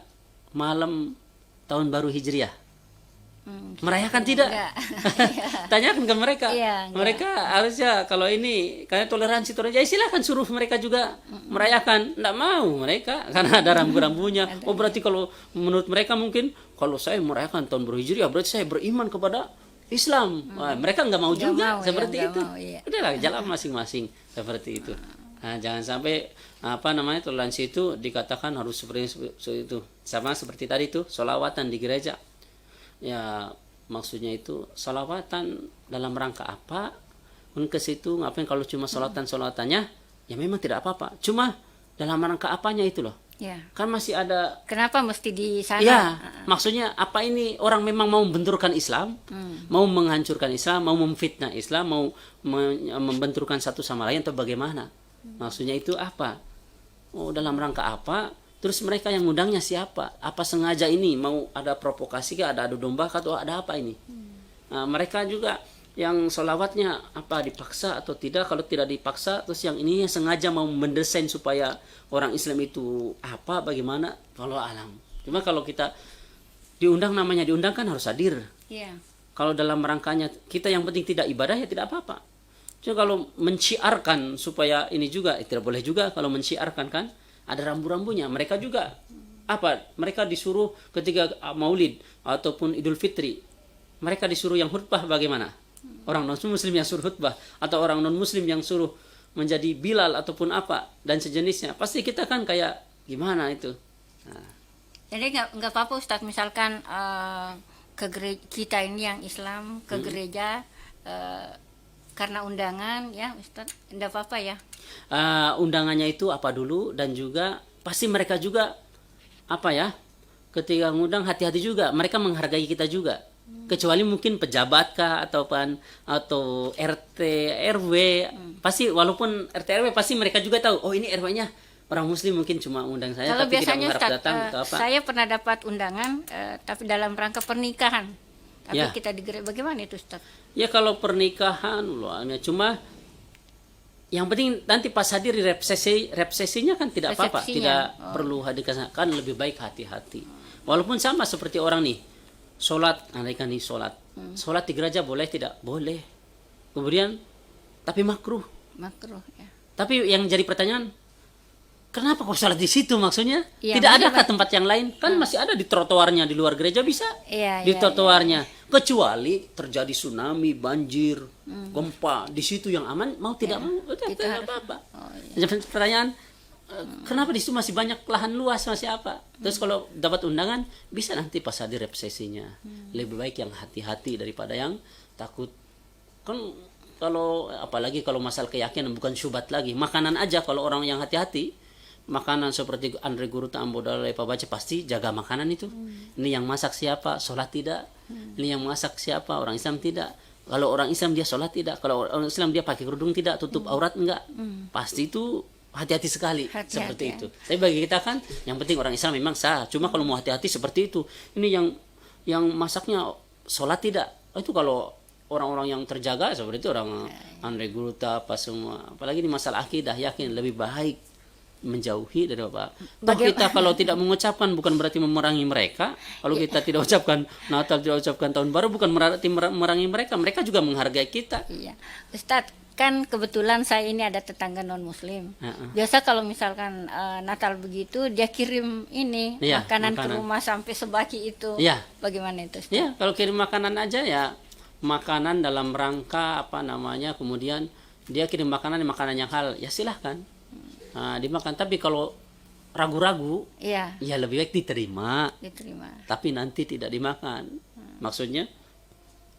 malam tahun baru Hijriah? Merayakan tidak? Tanyakan ke mereka. Mereka harusnya kalau ini karena toleransi ya silakan suruh mereka juga merayakan. Enggak mau mereka karena ada rambu-rambunya. Berarti kalau menurut mereka mungkin kalau saya merayakan tahun baru Hijriah berarti saya beriman kepada Islam. Mereka enggak mau juga seperti itu. Udahlah, jalan masing-masing seperti itu. Nah, jangan sampai toleransi itu dikatakan harus seperti itu. Sama seperti tadi itu sholawatan di gereja. Ya maksudnya itu sholawatan dalam rangka apa? Ke situ ngapain kalau cuma sholawatan-sholawatannya? Ya memang tidak apa-apa. Cuma dalam rangka apanya itu loh. Kan masih ada. Kenapa mesti di sana? Ya, maksudnya apa ini orang memang mau membenturkan Islam, mau menghancurkan Islam, mau memfitnah Islam, mau membenturkan satu sama lain atau bagaimana? Maksudnya itu apa? Dalam rangka apa? Terus mereka yang ngundangnya siapa? Apa sengaja ini mau ada provokasi kah, ada adu domba kah, atau ada apa ini? Nah, mereka juga yang sholawatnya apa dipaksa atau tidak? Kalau tidak dipaksa, terus yang ini sengaja mau mendesain supaya orang Islam itu apa, bagaimana? Kalau alam. Cuma kalau kita diundang, namanya diundang kan harus hadir. Iya. Kalau dalam rangkanya kita yang penting tidak ibadah ya tidak apa-apa. Cuma kalau menciarkan supaya ini juga tidak boleh juga kalau menciarkan kan ada rambu-rambunya. Mereka juga mereka disuruh ketika Maulid ataupun Idul Fitri. Mereka disuruh yang khutbah bagaimana? Orang non muslim yang suruh khutbah atau orang non muslim yang suruh menjadi Bilal ataupun apa dan sejenisnya. Pasti kita kan kayak gimana itu. Nah. Jadi nggak apa-apa Ustadz, misalkan ke kita ini yang Islam ke gereja karena undangan ya Ustadz, enggak apa-apa ya. Undangannya itu apa dulu, dan juga pasti mereka juga ketika ngundang hati-hati juga, mereka menghargai kita juga. Kecuali mungkin pejabat kah atau RT RW, pasti walaupun RT RW pasti mereka juga tahu, oh ini RW-nya orang muslim, mungkin cuma undang saya kalau tapi tidak biasanya mengharap datang atau apa. Saya pernah dapat undangan tapi dalam rangka pernikahan. Tapi Ya. kita di gereja, bagaimana itu Ustaz? Ya kalau pernikahan cuma yang penting nanti pas hadir di resepsinya kan tidak apa-apa, Resepsinya. tidak perlu hadir kan, lebih baik hati-hati. Walaupun sama seperti orang nih, sholat sholat di gereja boleh tidak? Boleh. Kemudian tapi makruh. Makruh ya. Tapi yang jadi pertanyaan, kenapa kok sholat di situ maksudnya? Ya, tidak adakah tempat yang lain? Kan masih ada di trotoarnya di luar gereja bisa. Iya, Di iya, trotoarnya. Kecuali terjadi tsunami, banjir, gempa, di situ yang aman, mau tidak mau Kita tidak harus- apa-apa. Oh, iya. Jadi pertanyaan, kenapa di situ masih banyak lahan luas, masih apa? Terus kalau dapat undangan, bisa nanti pas hadir resepsinya. Lebih baik yang hati-hati daripada yang takut. Kan kalau apalagi kalau masalah keyakinan bukan syubhat lagi. Makanan aja kalau orang yang hati-hati, makanan seperti Andre Guru Tamboda Lepa baca pasti jaga makanan itu. Ini yang masak siapa? Sholat tidak. Ini yang masak siapa? Orang Islam tidak. Kalau orang Islam dia sholat tidak. Kalau orang Islam dia pakai kerudung tidak, tutup aurat enggak. Pasti itu hati-hati sekali. Hati-hati, seperti ya. itu. Tapi bagi kita kan yang penting orang Islam memang sah. Cuma kalau mau hati-hati seperti itu. Ini yang masaknya sholat tidak. Itu kalau orang-orang yang terjaga seperti itu, orang Andre Guru apa semua. Apalagi di masalah akidah, yakin lebih baik menjauhi dari Bapak. Toh kita kalau tidak mengucapkan bukan berarti memerangi mereka. Kalau kita tidak ucapkan Natal, tidak ucapkan Tahun Baru bukan berarti memerangi mereka. Mereka juga menghargai kita. Iya. Ustadz, kan kebetulan saya ini ada tetangga non muslim. Biasa kalau misalkan Natal begitu dia kirim ini Iya, makanan ke makanan. rumah sampai sebaki itu. Iya. Bagaimana itu Ustadz? Ya, kalau kirim makanan aja ya makanan dalam rangka kemudian dia kirim makanan yang halal, ya silahkan. Dimakan. Tapi kalau ragu-ragu, Iya, ya lebih baik diterima. diterima. Tapi nanti tidak dimakan. Maksudnya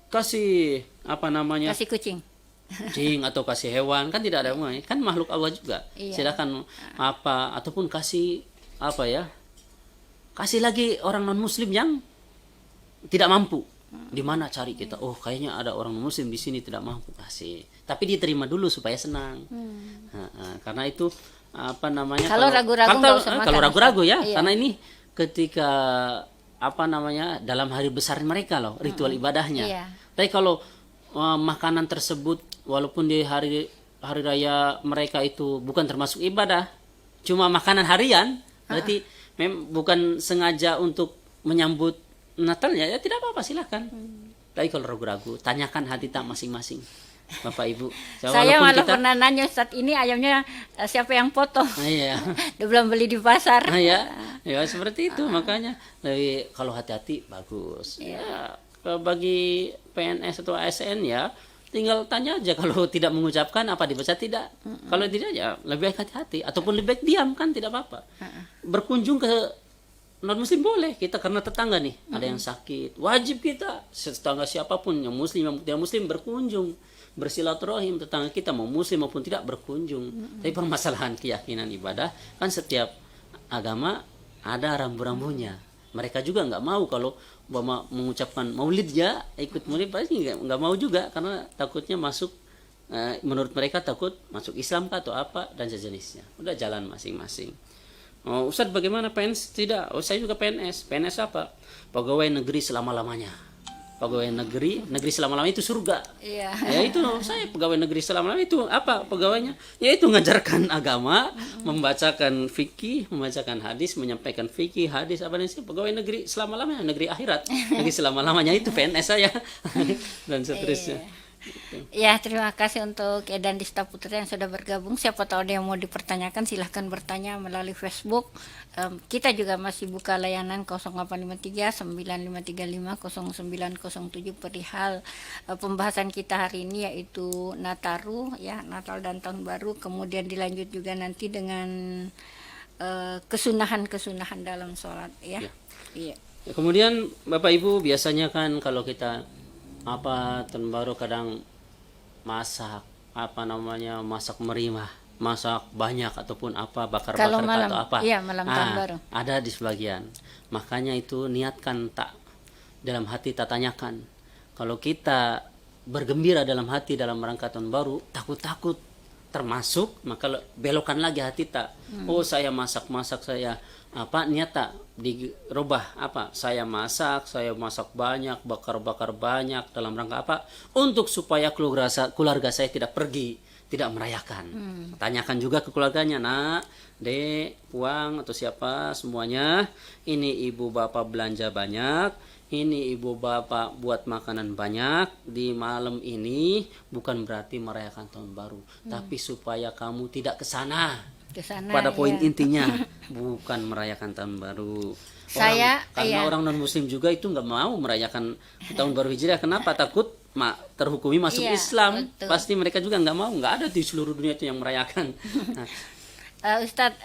kasih Kasih kucing. kucing atau kasih hewan, kan tidak ada hubungannya, kan makhluk Allah juga. Iya. Silakan ataupun kasih kasih lagi orang non muslim yang tidak mampu. Di mana cari kita? Oh, kayaknya ada orang non muslim di sini tidak mampu, kasih. Tapi diterima dulu supaya senang. Karena itu Kalau ragu-ragu nggak usah makan, kalau ragu-ragu ya, Iya. karena ini ketika dalam hari besar mereka loh, ritual ibadahnya. Iya. Tapi kalau makanan tersebut walaupun di hari raya mereka itu bukan termasuk ibadah, cuma makanan harian, berarti bukan sengaja untuk menyambut Natalnya, ya tidak apa-apa, silakan. Tapi kalau ragu-ragu, tanyakan hati tak masing-masing, Bapak Ibu. Saya Walaupun malah pernah nanya Ustadz, ini ayamnya siapa yang potong? Iya. Dia belum beli di pasar. Ya seperti itu. Makanya lebih kalau hati-hati bagus. Ya, bagi PNS atau ASN ya tinggal tanya aja, kalau tidak mengucapkan apa dibaca tidak. Kalau tidak ya lebih baik hati-hati ataupun lebih baik diam, kan tidak apa-apa. Berkunjung ke non muslim boleh, kita karena tetangga nih ada yang sakit, wajib kita tetangga siapapun yang muslim yang tidak muslim berkunjung, bersilaturahim. Tetangga kita mau muslim maupun tidak berkunjung. Tapi permasalahan keyakinan ibadah kan setiap agama ada rambu-rambunya. Mereka juga nggak mau kalau mengucapkan maulid ya ikut maulid, pasti nggak mau juga karena takutnya masuk, menurut mereka takut masuk Islam kah atau apa dan sejenisnya. Udah jalan masing-masing. Oh, Ustadz bagaimana PNS? Tidak, saya juga PNS. PNS apa? Pegawai negeri selama-lamanya. pegawai negeri selama-lamanya itu surga. Iya. Ya itu saya pegawai negeri selama-lamanya itu apa pegawainya? Yaitu mengajarkan agama, membacakan fikih, membacakan hadis, menyampaikan fikih, hadis apa sih pegawai negeri selama-lamanya, negeri akhirat. Negeri selama-lamanya itu PNS saya dan seterusnya. Ya, terima kasih untuk Edan Dista Putri yang sudah bergabung. Siapa tahu ada yang mau dipertanyakan, silahkan bertanya melalui Facebook. Kita juga masih buka layanan 0853 9535 0907 perihal pembahasan kita hari ini, yaitu Nataru, ya, Natal dan Tahun Baru. Kemudian dilanjut juga nanti dengan kesunahan-kesunahan dalam sholat, ya. Iya. Kemudian Bapak Ibu biasanya kan kalau kita tahun baru kadang masak masak meriah, masak banyak ataupun bakar-bakar atau apa. Iya, malam tahun baru. Ada di sebagian. Makanya itu niatkan dalam hati tanyakan. Kalau kita bergembira dalam hati dalam rangka tahun baru, takut-takut termasuk, maka belokan lagi hati oh saya masak saya niat dirubah saya masak banyak, bakar banyak dalam rangka untuk supaya keluarga saya tidak pergi, tidak merayakan. Tanyakan juga ke keluarganya, nak, dek, puang atau siapa semuanya, ini ibu bapak belanja banyak, ini ibu bapak buat makanan banyak di malam ini, bukan berarti merayakan tahun baru, tapi supaya kamu tidak kesana pada poin intinya, bukan merayakan tahun baru. Karena orang non muslim juga itu nggak mau merayakan tahun baru Hijriah. Kenapa? Takut terhukumi masuk Islam. Betul. Pasti mereka juga nggak mau. Nggak ada di seluruh dunia itu yang merayakan. Ustadz,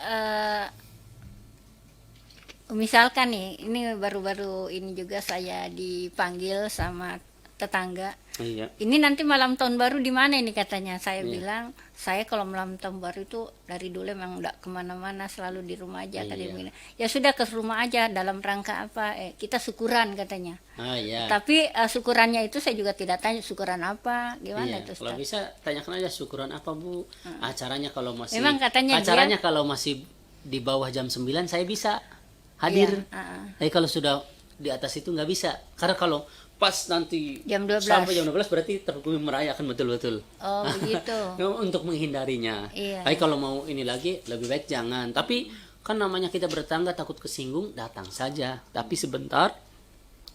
misalkan nih, ini baru-baru ini juga saya dipanggil sama tetangga. Iya. Ini nanti malam tahun baru di mana ini katanya. Saya bilang, saya kalau malam tahun baru itu dari dulu memang enggak kemana-mana, selalu di rumah aja. Iya. Ya sudah, ke rumah aja, dalam rangka apa? Kita syukuran katanya. Iya. Tapi syukurannya itu saya juga tidak tanya syukuran apa, gimana itu? Kalau bisa tanyakan aja syukuran apa, Bu. Acaranya kalau masih kalau masih di bawah jam 9 saya bisa hadir. Tapi kalau sudah di atas itu nggak bisa. Karena kalau pas nanti jam 12 sampai jam 12 berarti terhukumi merayakan betul-betul. Oh, begitu. Untuk menghindarinya. Iya. Tapi kalau mau ini lagi lebih baik jangan. Tapi kan namanya kita bertetangga, takut kesinggung, datang saja. Tapi sebentar,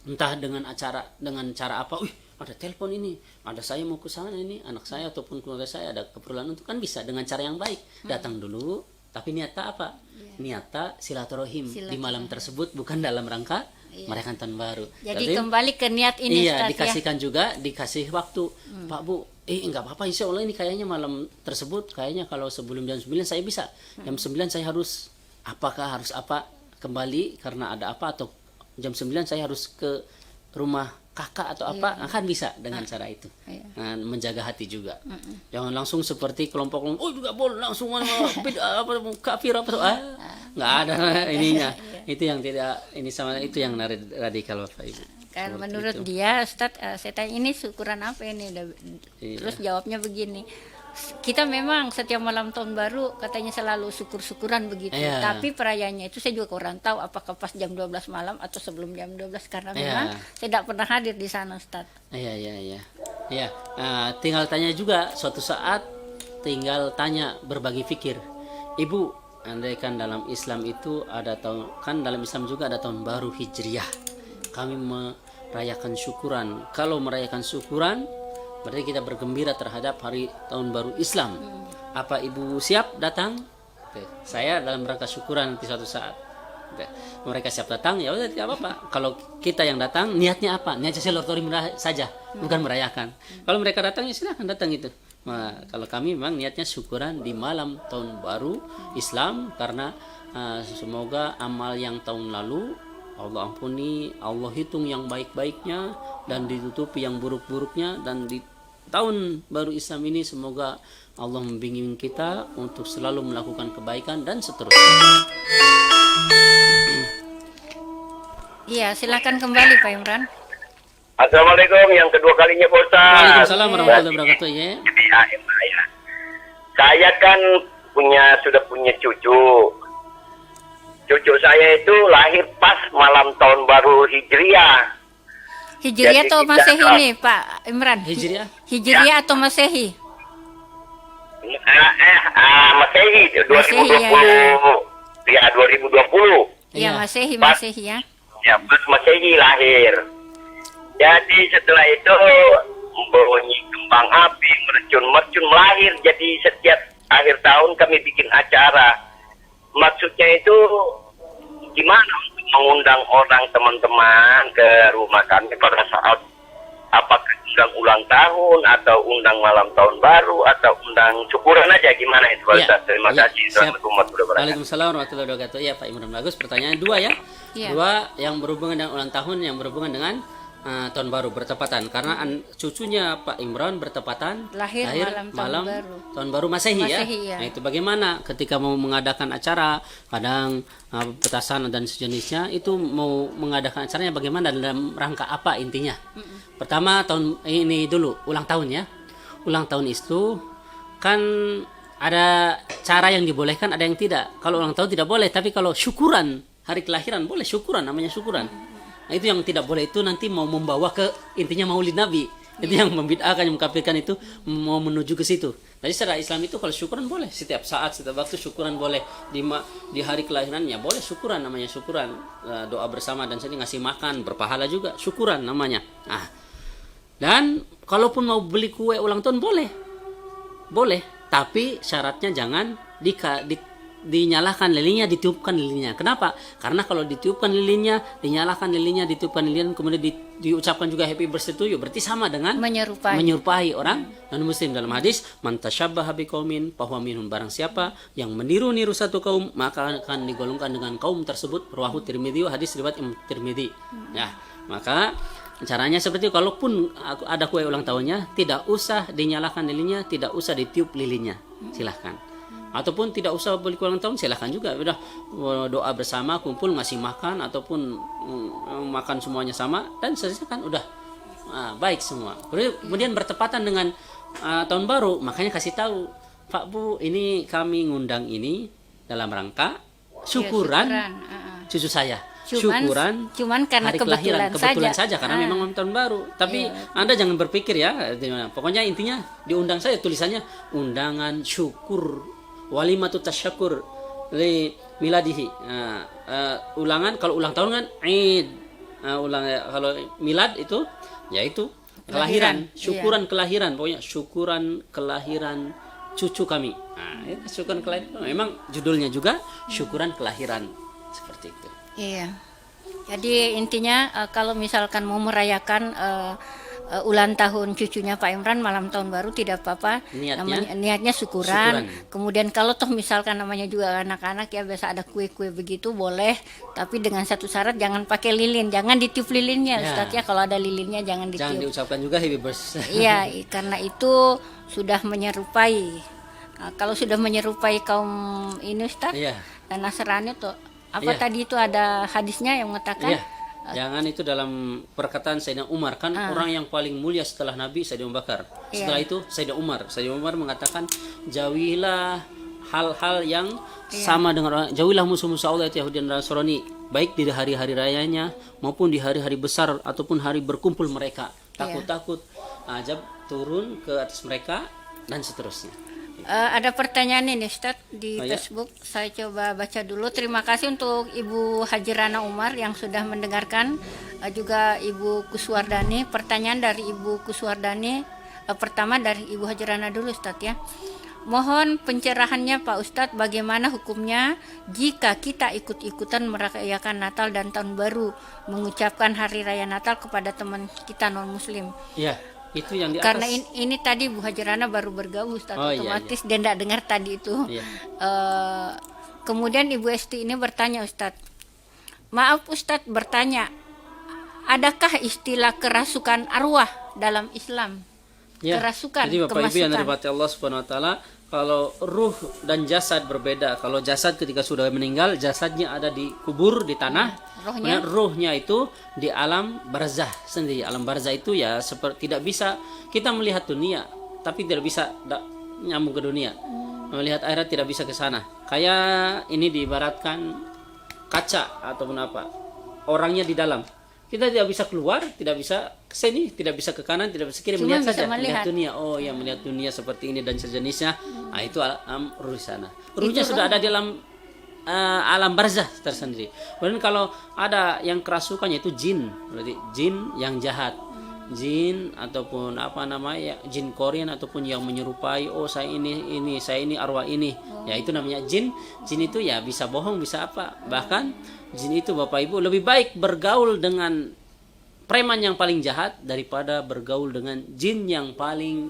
entah dengan cara apa. Ada telepon ini, ada saya mau ke sana ini, anak saya ataupun keluarga saya ada keperluan untuk, kan bisa dengan cara yang baik. Datang dulu, tapi niatnya apa? Niatnya silaturahim di malam tersebut, bukan dalam rangka merayakan tahun baru. Jadi kembali ke niat ini. Iya, dikasihkan juga, dikasih waktu. Pak, Bu, enggak apa-apa, insya Allah ini kayaknya malam tersebut, kayaknya kalau sebelum jam 9 saya bisa. Jam 9 saya harus kembali karena ada apa, atau jam 9 saya harus ke rumah kakak atau akan bisa dengan cara itu. Nah, menjaga hati juga. Jangan langsung seperti kelompok juga boleh langsung kafir nggak ada ininya. Itu yang tidak itu yang radikal, Bapak Ibu. Kan menurut dia, Ustadz, saya tanya ini syukuran apa ini? Terus jawabnya begini, kita memang setiap malam tahun baru katanya selalu syukur-syukuran begitu. Tapi perayaannya itu saya juga kurang tahu apakah pas jam 12 malam atau sebelum jam 12, karena memang saya tidak pernah hadir di sana, Ustaz. Iya. Tinggal tanya juga suatu saat, tinggal tanya, berbagi fikir. Ibu, andai kan dalam Islam itu ada dalam Islam juga ada tahun baru Hijriah. Kami merayakan syukuran. Kalau merayakan syukuran berarti kita bergembira terhadap hari tahun baru Islam. Apa Ibu siap datang? Saya dalam rangka syukuran nanti suatu saat. Mereka siap datang, ya udah tidak apa-apa. Kalau kita yang datang, niatnya apa? Niatnya silaturahim saja, bukan merayakan. Kalau mereka datang, ya silakan datang itu. Nah, kalau kami memang niatnya syukuran di malam tahun baru Islam, karena semoga amal yang tahun lalu Allah ampuni, Allah hitung yang baik-baiknya dan ditutupi yang buruk-buruknya, dan di tahun baru Islam ini semoga Allah membimbing kita untuk selalu melakukan kebaikan dan seterusnya. Iya, silakan kembali Pak Imran. Assalamualaikum, yang kedua kalinya Pak Ustaz. Waalaikumsalam warahmatullahi wabarakatuh. Saya kan sudah punya cucu. Cucu saya itu lahir pas malam tahun baru Hijriah. Hijriah Jadi atau kita- Masehi nih, Pak Imran? Hijriah? Hijriah atau Masehi? Masehi 2020. Ya, 2020. Iya, Iya. Masehi, Pas- Masehi ya. Ya, pas Masehi lahir. Jadi setelah itu bunyi kembang api, mercun melahir. Jadi setiap akhir tahun kami bikin acara. Maksudnya itu gimana untuk mengundang orang teman-teman ke rumah kami pada saat apakah undang ulang tahun atau undang malam tahun baru atau undang syukuran aja, gimana itu Pak Iya, Ustaz? Terima iya, kasih. siap. Selamat umat berbahagia. Waalaikumsalam warahmatullahi wabarakatuh. Ya Pak Imran, bagus pertanyaan dua ya. Iya. Dua yang berhubungan dengan ulang tahun, yang berhubungan dengan tahun baru bertepatan karena cucunya Pak Imran bertepatan Lahir malam tahun baru Masehi ya. Masehi, ya. Nah, itu bagaimana ketika mau mengadakan acara, kadang petasan dan sejenisnya, itu mau mengadakan acaranya bagaimana, dalam rangka apa intinya? Pertama, tahun ini dulu ulang tahun ya. Ulang tahun itu kan ada cara yang dibolehkan, ada yang tidak. Kalau ulang tahun tidak boleh, tapi kalau syukuran hari kelahiran boleh, syukuran, namanya syukuran. Nah, itu yang tidak boleh, itu nanti mau membawa ke intinya maulid Nabi. Itu yang membid'ahkan, yang mengkafirkan, itu mau menuju ke situ. Jadi secara Islam itu kalau syukuran boleh, setiap saat, setiap waktu syukuran boleh. Di hari kelahirannya boleh syukuran, namanya syukuran. Doa bersama dan sedih, ngasih makan, berpahala juga, syukuran namanya. Nah, dan kalaupun mau beli kue ulang tahun boleh, tapi syaratnya jangan dinyalakan lilinnya, ditiupkan lilinnya. Kenapa? Karena kalau ditiupkan lilinnya, dinyalakan lilinnya, ditiupkan lilinnya, kemudian diucapkan juga happy birthday to you, berarti sama dengan menyerupai orang non muslim. Dalam hadis, man tasyabbaha biqaumin fahuwa minhum, barang siapa yang meniru-niru satu kaum maka akan digolongkan dengan kaum tersebut. Rawahu Tirmidzi, hadis riwayat Imam Tirmidzi. Ya, maka caranya seperti itu. Kalaupun ada kue ulang tahunnya, tidak usah dinyalakan lilinnya, tidak usah ditiup lilinnya, silahkan. Ataupun tidak usah beli kue ulang tahun, silahkan juga. Udah doa bersama, kumpul, ngasih makan, ataupun makan semuanya sama, dan selesaikan, udah baik semua. Kemudian bertepatan dengan tahun baru, makanya kasih tahu, Pak Bu, ini kami ngundang ini dalam rangka syukuran cucu saya. Cuman karena hari kelahiran, kebetulan saja karena memang tahun baru. Tapi Anda jangan berpikir ya, pokoknya intinya diundang saya, tulisannya undangan syukur, walimatut tasyakur li miladihi. Ulangan kalau ulang tahun kan Id. Kalau milad itu yaitu kelahiran, syukuran kelahiran, pokoknya syukuran kelahiran cucu kami. Itu syukuran kelahiran. Memang judulnya juga syukuran kelahiran, seperti itu. Iya. Jadi intinya kalau misalkan mau merayakan ulang tahun cucunya Pak Imran malam tahun baru, tidak apa-apa. Niatnya syukuran. Kemudian kalau toh misalkan namanya juga anak-anak ya, biasa ada kue-kue begitu, boleh. Tapi dengan satu syarat, jangan pakai lilin, jangan ditiup lilinnya, Ustaz ya. Kalau ada lilinnya jangan ditiup. Jangan diucapkan juga happy birthday. Iya, karena itu sudah menyerupai. Kalau sudah menyerupai kaum ini Ustaz, dan Nasrani tuh tadi itu ada hadisnya yang mengatakan jangan itu dalam perkataan Sayyidina Umar, kan orang yang paling mulia setelah Nabi Sayyidina Abu Bakar. Setelah itu Sayyidina Umar mengatakan, jauhilah hal-hal yang sama dengan orang, jauhilah musuh-musuh Allah itu Yahudi dan Nasrani, baik di hari-hari rayanya maupun di hari-hari besar ataupun hari berkumpul mereka. Takut-takut azab turun ke atas mereka dan seterusnya. Ada pertanyaan ini Ustaz di Facebook. Saya coba baca dulu. Terima kasih untuk Ibu Haji Rana Umar yang sudah mendengarkan, juga Ibu Kuswardani. Pertanyaan dari Ibu Kuswardani, pertama dari Ibu Haji Rana dulu Ustaz ya. Mohon pencerahannya Pak Ustadz, bagaimana hukumnya jika kita ikut-ikutan merayakan Natal dan Tahun Baru, mengucapkan Hari Raya Natal kepada teman kita non-Muslim? Iya. Itu yang di atas. Karena ini tadi Bu Hajarana baru bergabung Ustaz, otomatis dia tidak dengar tadi itu. Kemudian Ibu Esti ini bertanya Ustaz, maaf Ustaz bertanya, adakah istilah kerasukan arwah dalam Islam? Kerasukan, jadi Bapak Ibu yang dirahmati Allah Subhanahu Wa Taala, kalau ruh dan jasad berbeda. Kalau jasad ketika sudah meninggal, jasadnya ada di kubur, di tanah. Ruhnya itu di alam barzah sendiri. Alam barzah itu ya seperti tidak bisa kita melihat dunia, tapi tidak bisa nyambung ke dunia. Melihat akhirat tidak bisa ke sana. Kayak ini diibaratkan kaca ataupun apa. Orangnya di dalam. Kita tidak bisa keluar, tidak bisa ke sini, tidak bisa ke kanan, tidak bisa ke kiri, Cuma melihat bisa saja, melihat melihat. dunia. Oh, yang melihat dunia seperti ini dan sejenisnya. Nah, itu ruh sana. Ruhnya sudah ada di dalam alam barzah tersendiri. Kemudian kalau ada yang kerasukannya itu jin, berarti jin yang jahat. Jin ataupun apa namanya, jin Korean ataupun yang menyerupai, oh saya ini arwah ini. Ya itu namanya jin. Jin itu ya bisa bohong, bisa apa. Bahkan jin itu Bapak Ibu lebih baik bergaul dengan preman yang paling jahat daripada bergaul dengan jin yang paling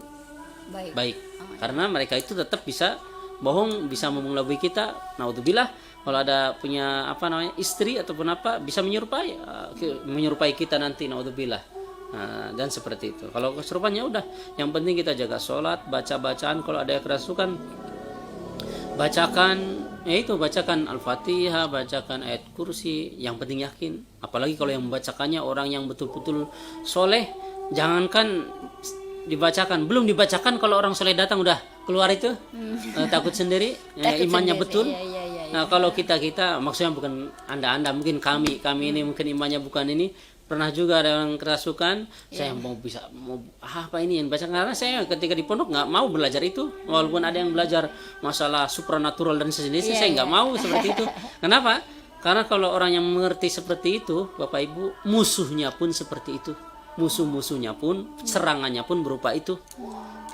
baik. Karena mereka itu tetap bisa bohong, bisa mengelabui kita. Naudzubillah, kalau ada punya apa namanya istri ataupun apa, bisa menyerupai kita nanti. Naudzubillah. Nah, dan seperti itu. Kalau kesurupannya udah, yang penting kita jaga sholat, baca bacaan. Kalau ada yang kerasukan, bacakan Al-Fatihah, bacakan ayat kursi. Yang penting yakin. Apalagi kalau yang membacakannya orang yang betul-betul soleh, jangankan dibacakan, belum dibacakan kalau orang soleh datang udah keluar itu takut sendiri, imannya betul. Nah, kalau kita maksudnya bukan anda mungkin kami ini mungkin imannya bukan ini. Pernah juga ada yang kerasukan, saya mau apa ini yang baca, karena saya ketika di pondok nggak mau belajar itu, walaupun ada yang belajar masalah supranatural dan sejenisnya, saya nggak mau seperti itu. Kenapa? Karena kalau orang yang mengerti seperti itu, Bapak Ibu, musuhnya pun seperti itu, musuhnya pun serangannya pun berupa itu.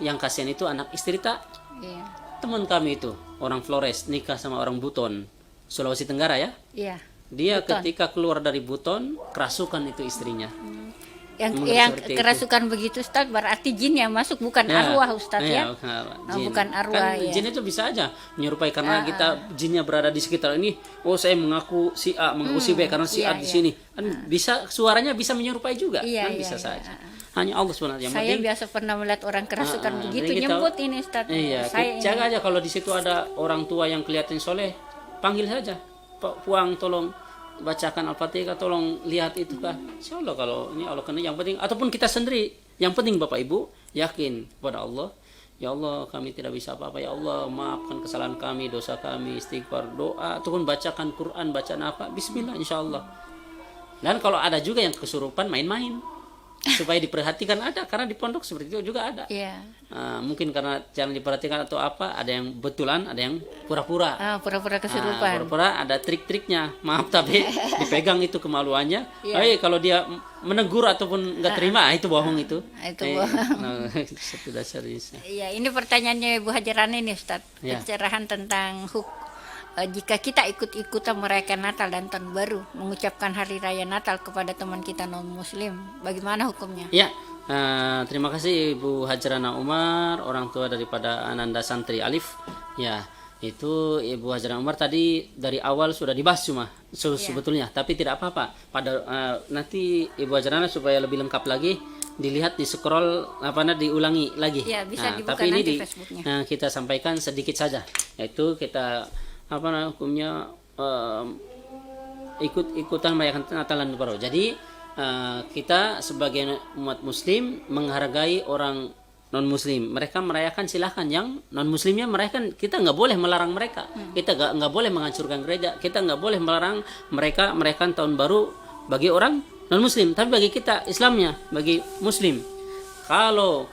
Yang kasihan itu anak istri tak. Teman kami itu orang Flores nikah sama orang Buton, Sulawesi Tenggara ya. Dia Buton. Ketika keluar dari Buton, kerasukan itu istrinya. Yang kerasukan itu. Begitu Ustaz, berarti jin yang masuk, bukan arwah Ustaz ya. Bukan arwah kan, jin itu bisa aja menyerupai, karena kita jinnya berada di sekitar ini. Oh, saya mengaku si A, mengaku si B karena si A di sini. Kan bisa, suaranya bisa menyerupai juga, kan bisa saja. Hanya Allah sebenarnya. Saya biasa pernah melihat orang kerasukan begitu, nyebut ini Ustaz. Jaga aja kalau di situ ada orang tua yang kelihatan soleh, panggil saja. Pak Puang, tolong bacakan Al-Fatihah, tolong lihat itu kah. Insyaallah kalau ini Allah kena, yang penting ataupun kita sendiri, yang penting Bapak Ibu yakin kepada Allah. Ya Allah, kami tidak bisa apa-apa, ya Allah maafkan kesalahan kami, dosa kami, istighfar, doa ataupun bacakan Quran, bacaan apa, bismillah insyaallah. Dan kalau ada juga yang kesurupan main-main, supaya diperhatikan ada, karena di pondok seperti itu juga ada. Mungkin karena jangan diperhatikan atau apa, ada yang betulan, ada yang pura-pura. Pura-pura kesurupan. Pura-pura ada trik-triknya. Maaf tapi dipegang itu kemaluannya. Kalau dia menegur ataupun nggak terima, itu bohong itu. Itu bohong. Itu dasarnya. Iya, ini pertanyaannya Ibu Hajarana ini Ustaz. Pencerahan tentang jika kita ikut-ikutan merayakan Natal dan Tahun Baru, mengucapkan Hari Raya Natal kepada teman kita non-Muslim, bagaimana hukumnya? Ya, terima kasih Ibu Hajarana Umar, orang tua daripada Ananda Santri Alif. Ya, itu Ibu Hajarana Umar tadi dari awal sudah dibahas sebetulnya, tapi tidak apa-apa. Nanti Ibu Hajarana supaya lebih lengkap lagi, dilihat, di scroll diulangi lagi. Ya, bisa dibuka tapi nanti ini Facebooknya. Kita sampaikan sedikit saja, yaitu kita hukumnya ikut-ikutan merayakan Natal dan Baru. Jadi kita sebagai umat Muslim menghargai orang non Muslim. Mereka merayakan, silahkan. Yang non Muslimnya merayakan, kita nggak boleh melarang mereka. Kita nggak boleh menghancurkan gereja. Kita nggak boleh melarang mereka merayakan Tahun Baru bagi orang non Muslim. Tapi bagi kita Islamnya, bagi Muslim, kalau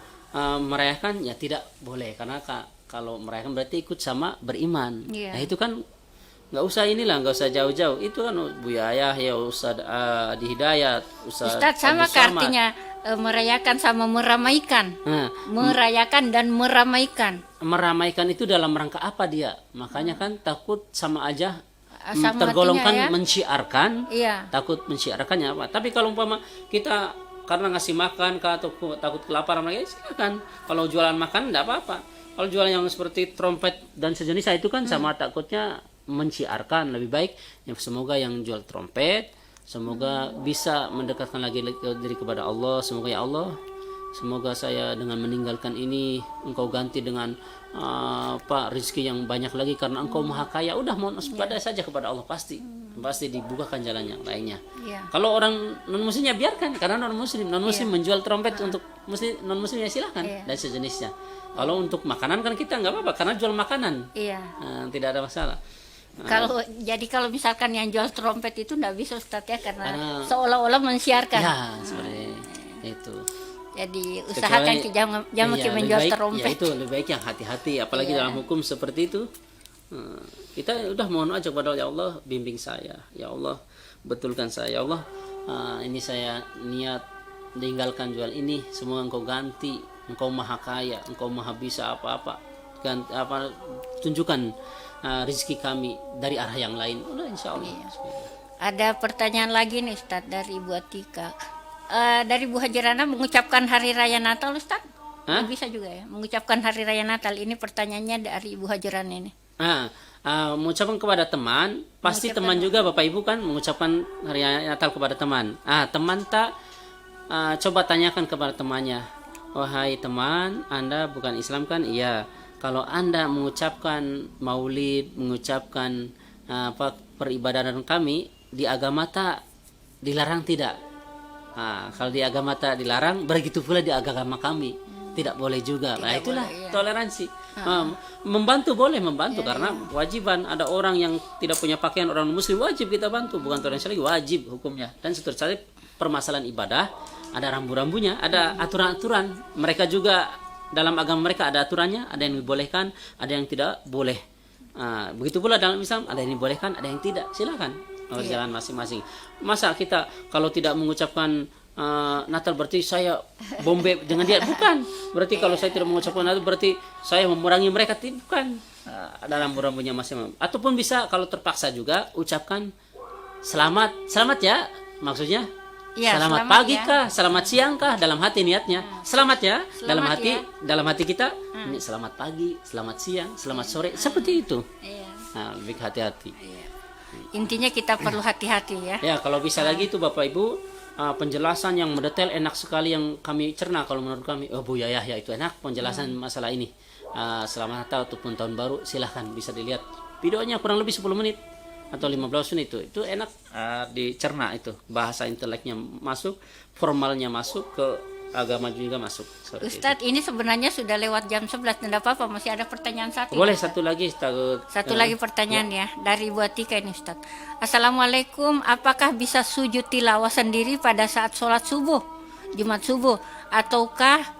merayakan ya tidak boleh, karena kalau merayakan berarti ikut sama beriman. Nah itu kan nggak usah jauh-jauh. Itu kan Bu Yayah ya, Ustaz Adi Hidayat, Ustaz sama artinya merayakan sama meramaikan. Merayakan dan meramaikan. Meramaikan itu dalam rangka apa dia? Makanya kan takut sama aja tergolongkan menciarkan. Takut menciarkannya apa? Tapi kalau umpama kita karena ngasih makan atau takut kelaparan lagi, silakan. Kalau jualan makan enggak apa-apa. Kalau jualan yang seperti trompet dan sejenisnya itu kan sama takutnya menciarkan. Lebih baik semoga yang jual trompet, semoga bisa mendekatkan lagi diri kepada Allah. Semoga ya Allah, semoga saya dengan meninggalkan ini Engkau ganti dengan rezeki yang banyak lagi, karena Engkau maha kaya. Udah mohon ibadah saja kepada Allah, pasti dibukakan jalan yang lainnya. Kalau orang non muslimnya biarkan, karena non muslim menjual trompet untuk non muslimnya silahkan dan sejenisnya. Kalau untuk makanan kan kita nggak apa-apa, karena jual makanan, tidak ada masalah. Kalau misalkan yang jual trompet itu nggak bisa Ustadz ya, karena seolah-olah mensiarkan. Ya, seperti itu. Jadi usahakan jangan menjual trompet. Ya itu lebih baik yang hati-hati, apalagi dalam hukum seperti itu. Kita udah mohon aja kepada Allah, ya Allah bimbing saya, ya Allah betulkan saya, ya Allah ini saya niat meninggalkan jual ini, semua Engkau ganti, Engkau maha kaya, Engkau maha bisa apa-apa, tunjukkan rezeki kami dari arah yang lain. Udah insya Allah. Ada pertanyaan lagi nih Ustadz dari Bu Atika. Dari Bu Hajirana, mengucapkan Hari Raya Natal Ustadz? Bisa juga ya, mengucapkan Hari Raya Natal. Ini pertanyaannya dari Bu Hajirana ini. Mengucapkan kepada teman, pasti teman juga Bapak Ibu kan mengucapkan Hari Raya Natal kepada teman. Teman tak coba tanyakan kepada temannya, wahai teman, Anda bukan Islam kan? Iya. Kalau Anda mengucapkan Maulid, mengucapkan peribadahan kami di agama tak dilarang tidak? Kalau di agama tak dilarang, begitu pula di agama kami tidak boleh juga. Nah itulah toleransi. Membantu boleh membantu karena kewajiban. Ada orang yang tidak punya pakaian, orang muslim wajib kita bantu, bukan toleransi lagi, wajib hukumnya. Dan seterusnya permasalahan ibadah ada rambu-rambunya, ada aturan-aturan. Mereka juga dalam agama mereka ada aturannya, ada yang dibolehkan, ada yang tidak boleh. Begitu pula dalam Islam ada yang dibolehkan, ada yang tidak. Silakan jalan masing-masing. Masa kita kalau tidak mengucapkan Natal berarti saya bombe dengan dia, bukan. Berarti kalau saya tidak mengucapkan Natal berarti saya memerangi mereka, bukan. Dalam rambu-rambunya masing-masing. Ataupun bisa kalau terpaksa juga ucapkan selamat ya, maksudnya selamat pagi kah, selamat siang kah, dalam hati niatnya selamat ya, dalam hati kita ini selamat pagi, selamat siang, selamat sore, seperti itu. Lebih hati-hati. Intinya kita perlu hati-hati ya. Ya, kalau bisa lagi itu Bapak Ibu penjelasan yang mendetail enak sekali yang kami cerna kalau menurut kami. Bu Yahya itu enak penjelasan masalah ini. Selamat Natal ataupun Tahun Baru, silahkan bisa dilihat videonya kurang lebih 10 menit atau 15 menit itu enak dicerna, itu bahasa inteleknya masuk, formalnya masuk, ke agama juga masuk. Ustadz ini sebenarnya sudah lewat jam 11, tidak apa-apa, masih ada pertanyaan satu. Boleh satu lagi lagi pertanyaan ya dari Bu Atika ini Ustadz. Assalamualaikum, apakah bisa sujud tilawah sendiri pada saat sholat subuh, Jumat subuh, ataukah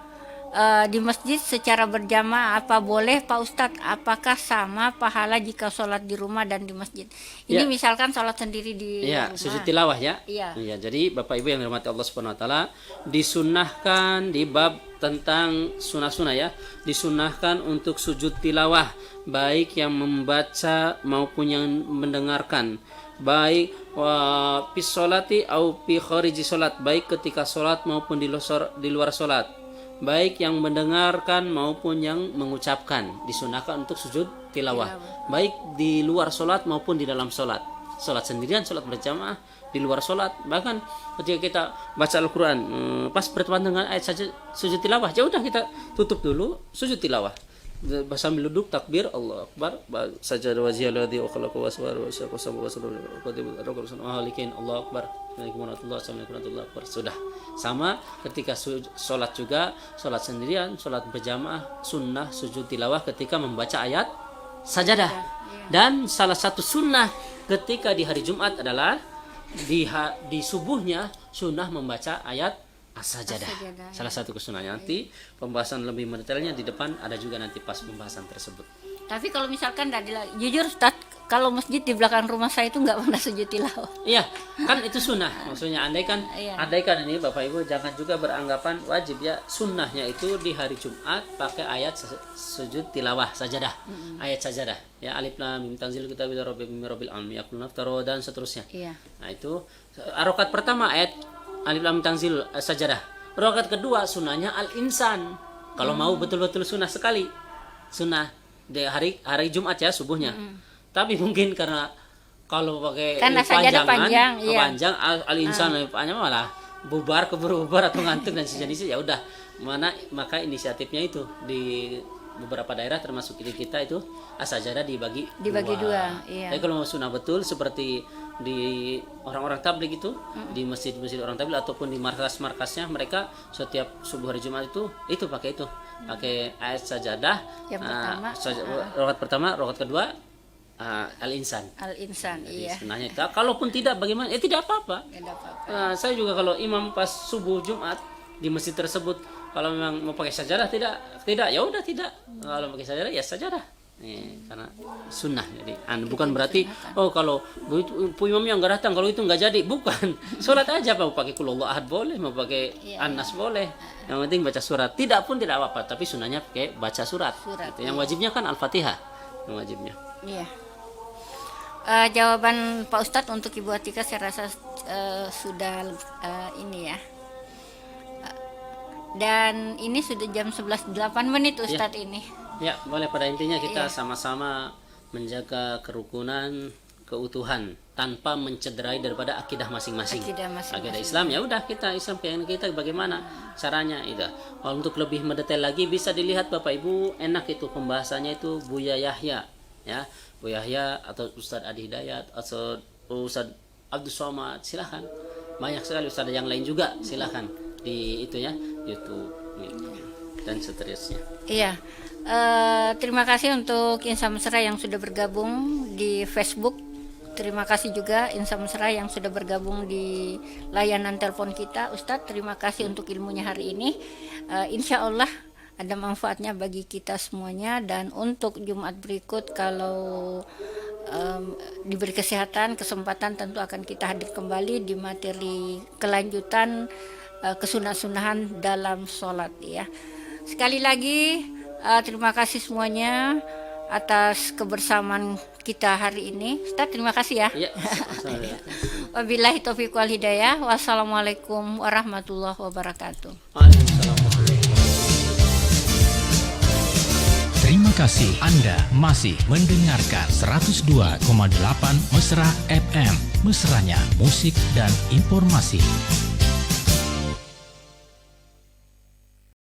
di masjid secara berjamaah? Apa boleh Pak Ustadz? Apakah sama pahala jika sholat di rumah dan di masjid? Ini misalkan sholat sendiri di rumah. Sujud tilawah ya. Iya. Jadi Bapak Ibu yang dirahmati Allah Subhanahu Wa Taala, disunahkan di bab tentang sunah-sunah ya, disunahkan untuk sujud tilawah, baik yang membaca maupun yang mendengarkan, baik fi sholati au fi khariji sholat, baik ketika sholat maupun di luar sholat, baik yang mendengarkan maupun yang mengucapkan, disunahkan untuk sujud tilawah, baik di luar sholat maupun di dalam sholat, sholat sendirian, sholat berjamaah, di luar sholat. Bahkan ketika kita baca Al-Quran pas bertepatan dengan ayat saja sujud tilawah, ya udah kita tutup dulu, sujud tilawah sambil duduk takbir Allah Akbar, sajadah wajhialladzi khalaqahu wa sawwara wa syaqqa wa Allah Akbar, Assalamualaikum. Sudah. Sama ketika sholat juga, sholat sendirian, sholat berjamaah, sunnah sujud tilawah ketika membaca ayat sajadah. Dan salah satu sunnah ketika di hari Jumat adalah di subuhnya sunnah membaca ayat as-sajadah. Salah satu kesunahnya. Nanti pembahasan lebih mendetailnya di depan ada juga nanti pas pembahasan tersebut. Tapi kalau misalkan jujur Ustaz, kalau masjid di belakang rumah saya itu nggak pernah sujud tilawah. Iya, kan itu sunnah. Maksudnya andaikan ini Bapak Ibu jangan juga beranggapan wajib ya. Sunnahnya itu di hari Jumat pakai ayat sujud tilawah sajadah. Ayat sajadah. Ya, alif lam mim tanzilul kitabi rabbil alamin yakul naftaro dan seterusnya. Nah, itu rakaat pertama ayat alif lam tanzil sajadah. Rakaat kedua sunnahnya al-insan. Kalau mau betul-betul sunnah sekali. Sunnah di hari Jumat ya subuhnya. Tapi mungkin karena kalau pakai panjang al-insan panjang malah keburu bubar atau ngantuk dan sejenisnya, ya udah. Maka inisiatifnya itu di beberapa daerah termasuk di kita itu as-sajadah dibagi dua. Iya. Tapi kalau sunnah betul seperti di orang-orang tabligh itu, di masjid-masjid orang tabligh ataupun di markas-markasnya, mereka setiap subuh hari Jumat itu pakai ayat sajadah. Yang rakaat pertama, rakaat kedua Al-Insan. Al-Insan, Jadi iya. sebenarnya kalaupun tidak bagaimana? Tidak apa-apa. Tidak apa-apa. Saya juga kalau imam pas subuh Jumat di masjid tersebut, kalau memang mau pakai sajadah tidak ya udah tidak. Kalau pakai sajadah ya sajadah. Karena sunnah. Jadi bukan berarti kalau imam yang nggak datang kalau itu nggak jadi, bukan. Sholat aja mau pakai qul huwallahu ahad boleh, mau pakai An-Nas boleh. Yang penting baca surat. Tidak pun tidak apa-apa, tapi sunnahnya pakai baca surat. Gitu. Yang wajibnya kan Al-Fatihah. Yang wajibnya. Iya. Jawaban Pak Ustadz untuk Ibu Atika saya rasa sudah ini ya. Dan ini sudah jam 11.08 Ustadz ini. Ya, boleh, pada intinya kita sama-sama menjaga kerukunan, keutuhan tanpa mencederai daripada akidah masing-masing. Akidah Islam ya udah, kita Islam keyakinan kita bagaimana caranya itu. Kalau untuk lebih mendetail lagi bisa dilihat Bapak Ibu, enak itu pembahasannya itu Buya Yahya ya. Bu Yahya atau Ustadz Adi Hidayat atau Ustadz Abdul Somad, silahkan. Banyak sekali Ustadz yang lain juga, silahkan di itu ya, YouTube dan seterusnya. Iya, terima kasih untuk Insan Mesra yang sudah bergabung di Facebook. Terima kasih juga Insan Mesra yang sudah bergabung di layanan telepon kita. Ustadz, terima kasih untuk ilmunya hari ini. Insya Allah ada manfaatnya bagi kita semuanya, dan untuk Jumat berikut kalau diberi kesempatan tentu akan kita hadir kembali di materi kelanjutan kesunah-sunahan dalam sholat ya. Sekali lagi terima kasih semuanya atas kebersamaan kita hari ini. Ustaz, terima kasih ya. Wabillahi taufiq wal hidayah. Wassalamualaikum warahmatullahi wabarakatuh. Terima kasih Anda masih mendengarkan 102,8 Mesra FM. Mesranya musik dan informasi.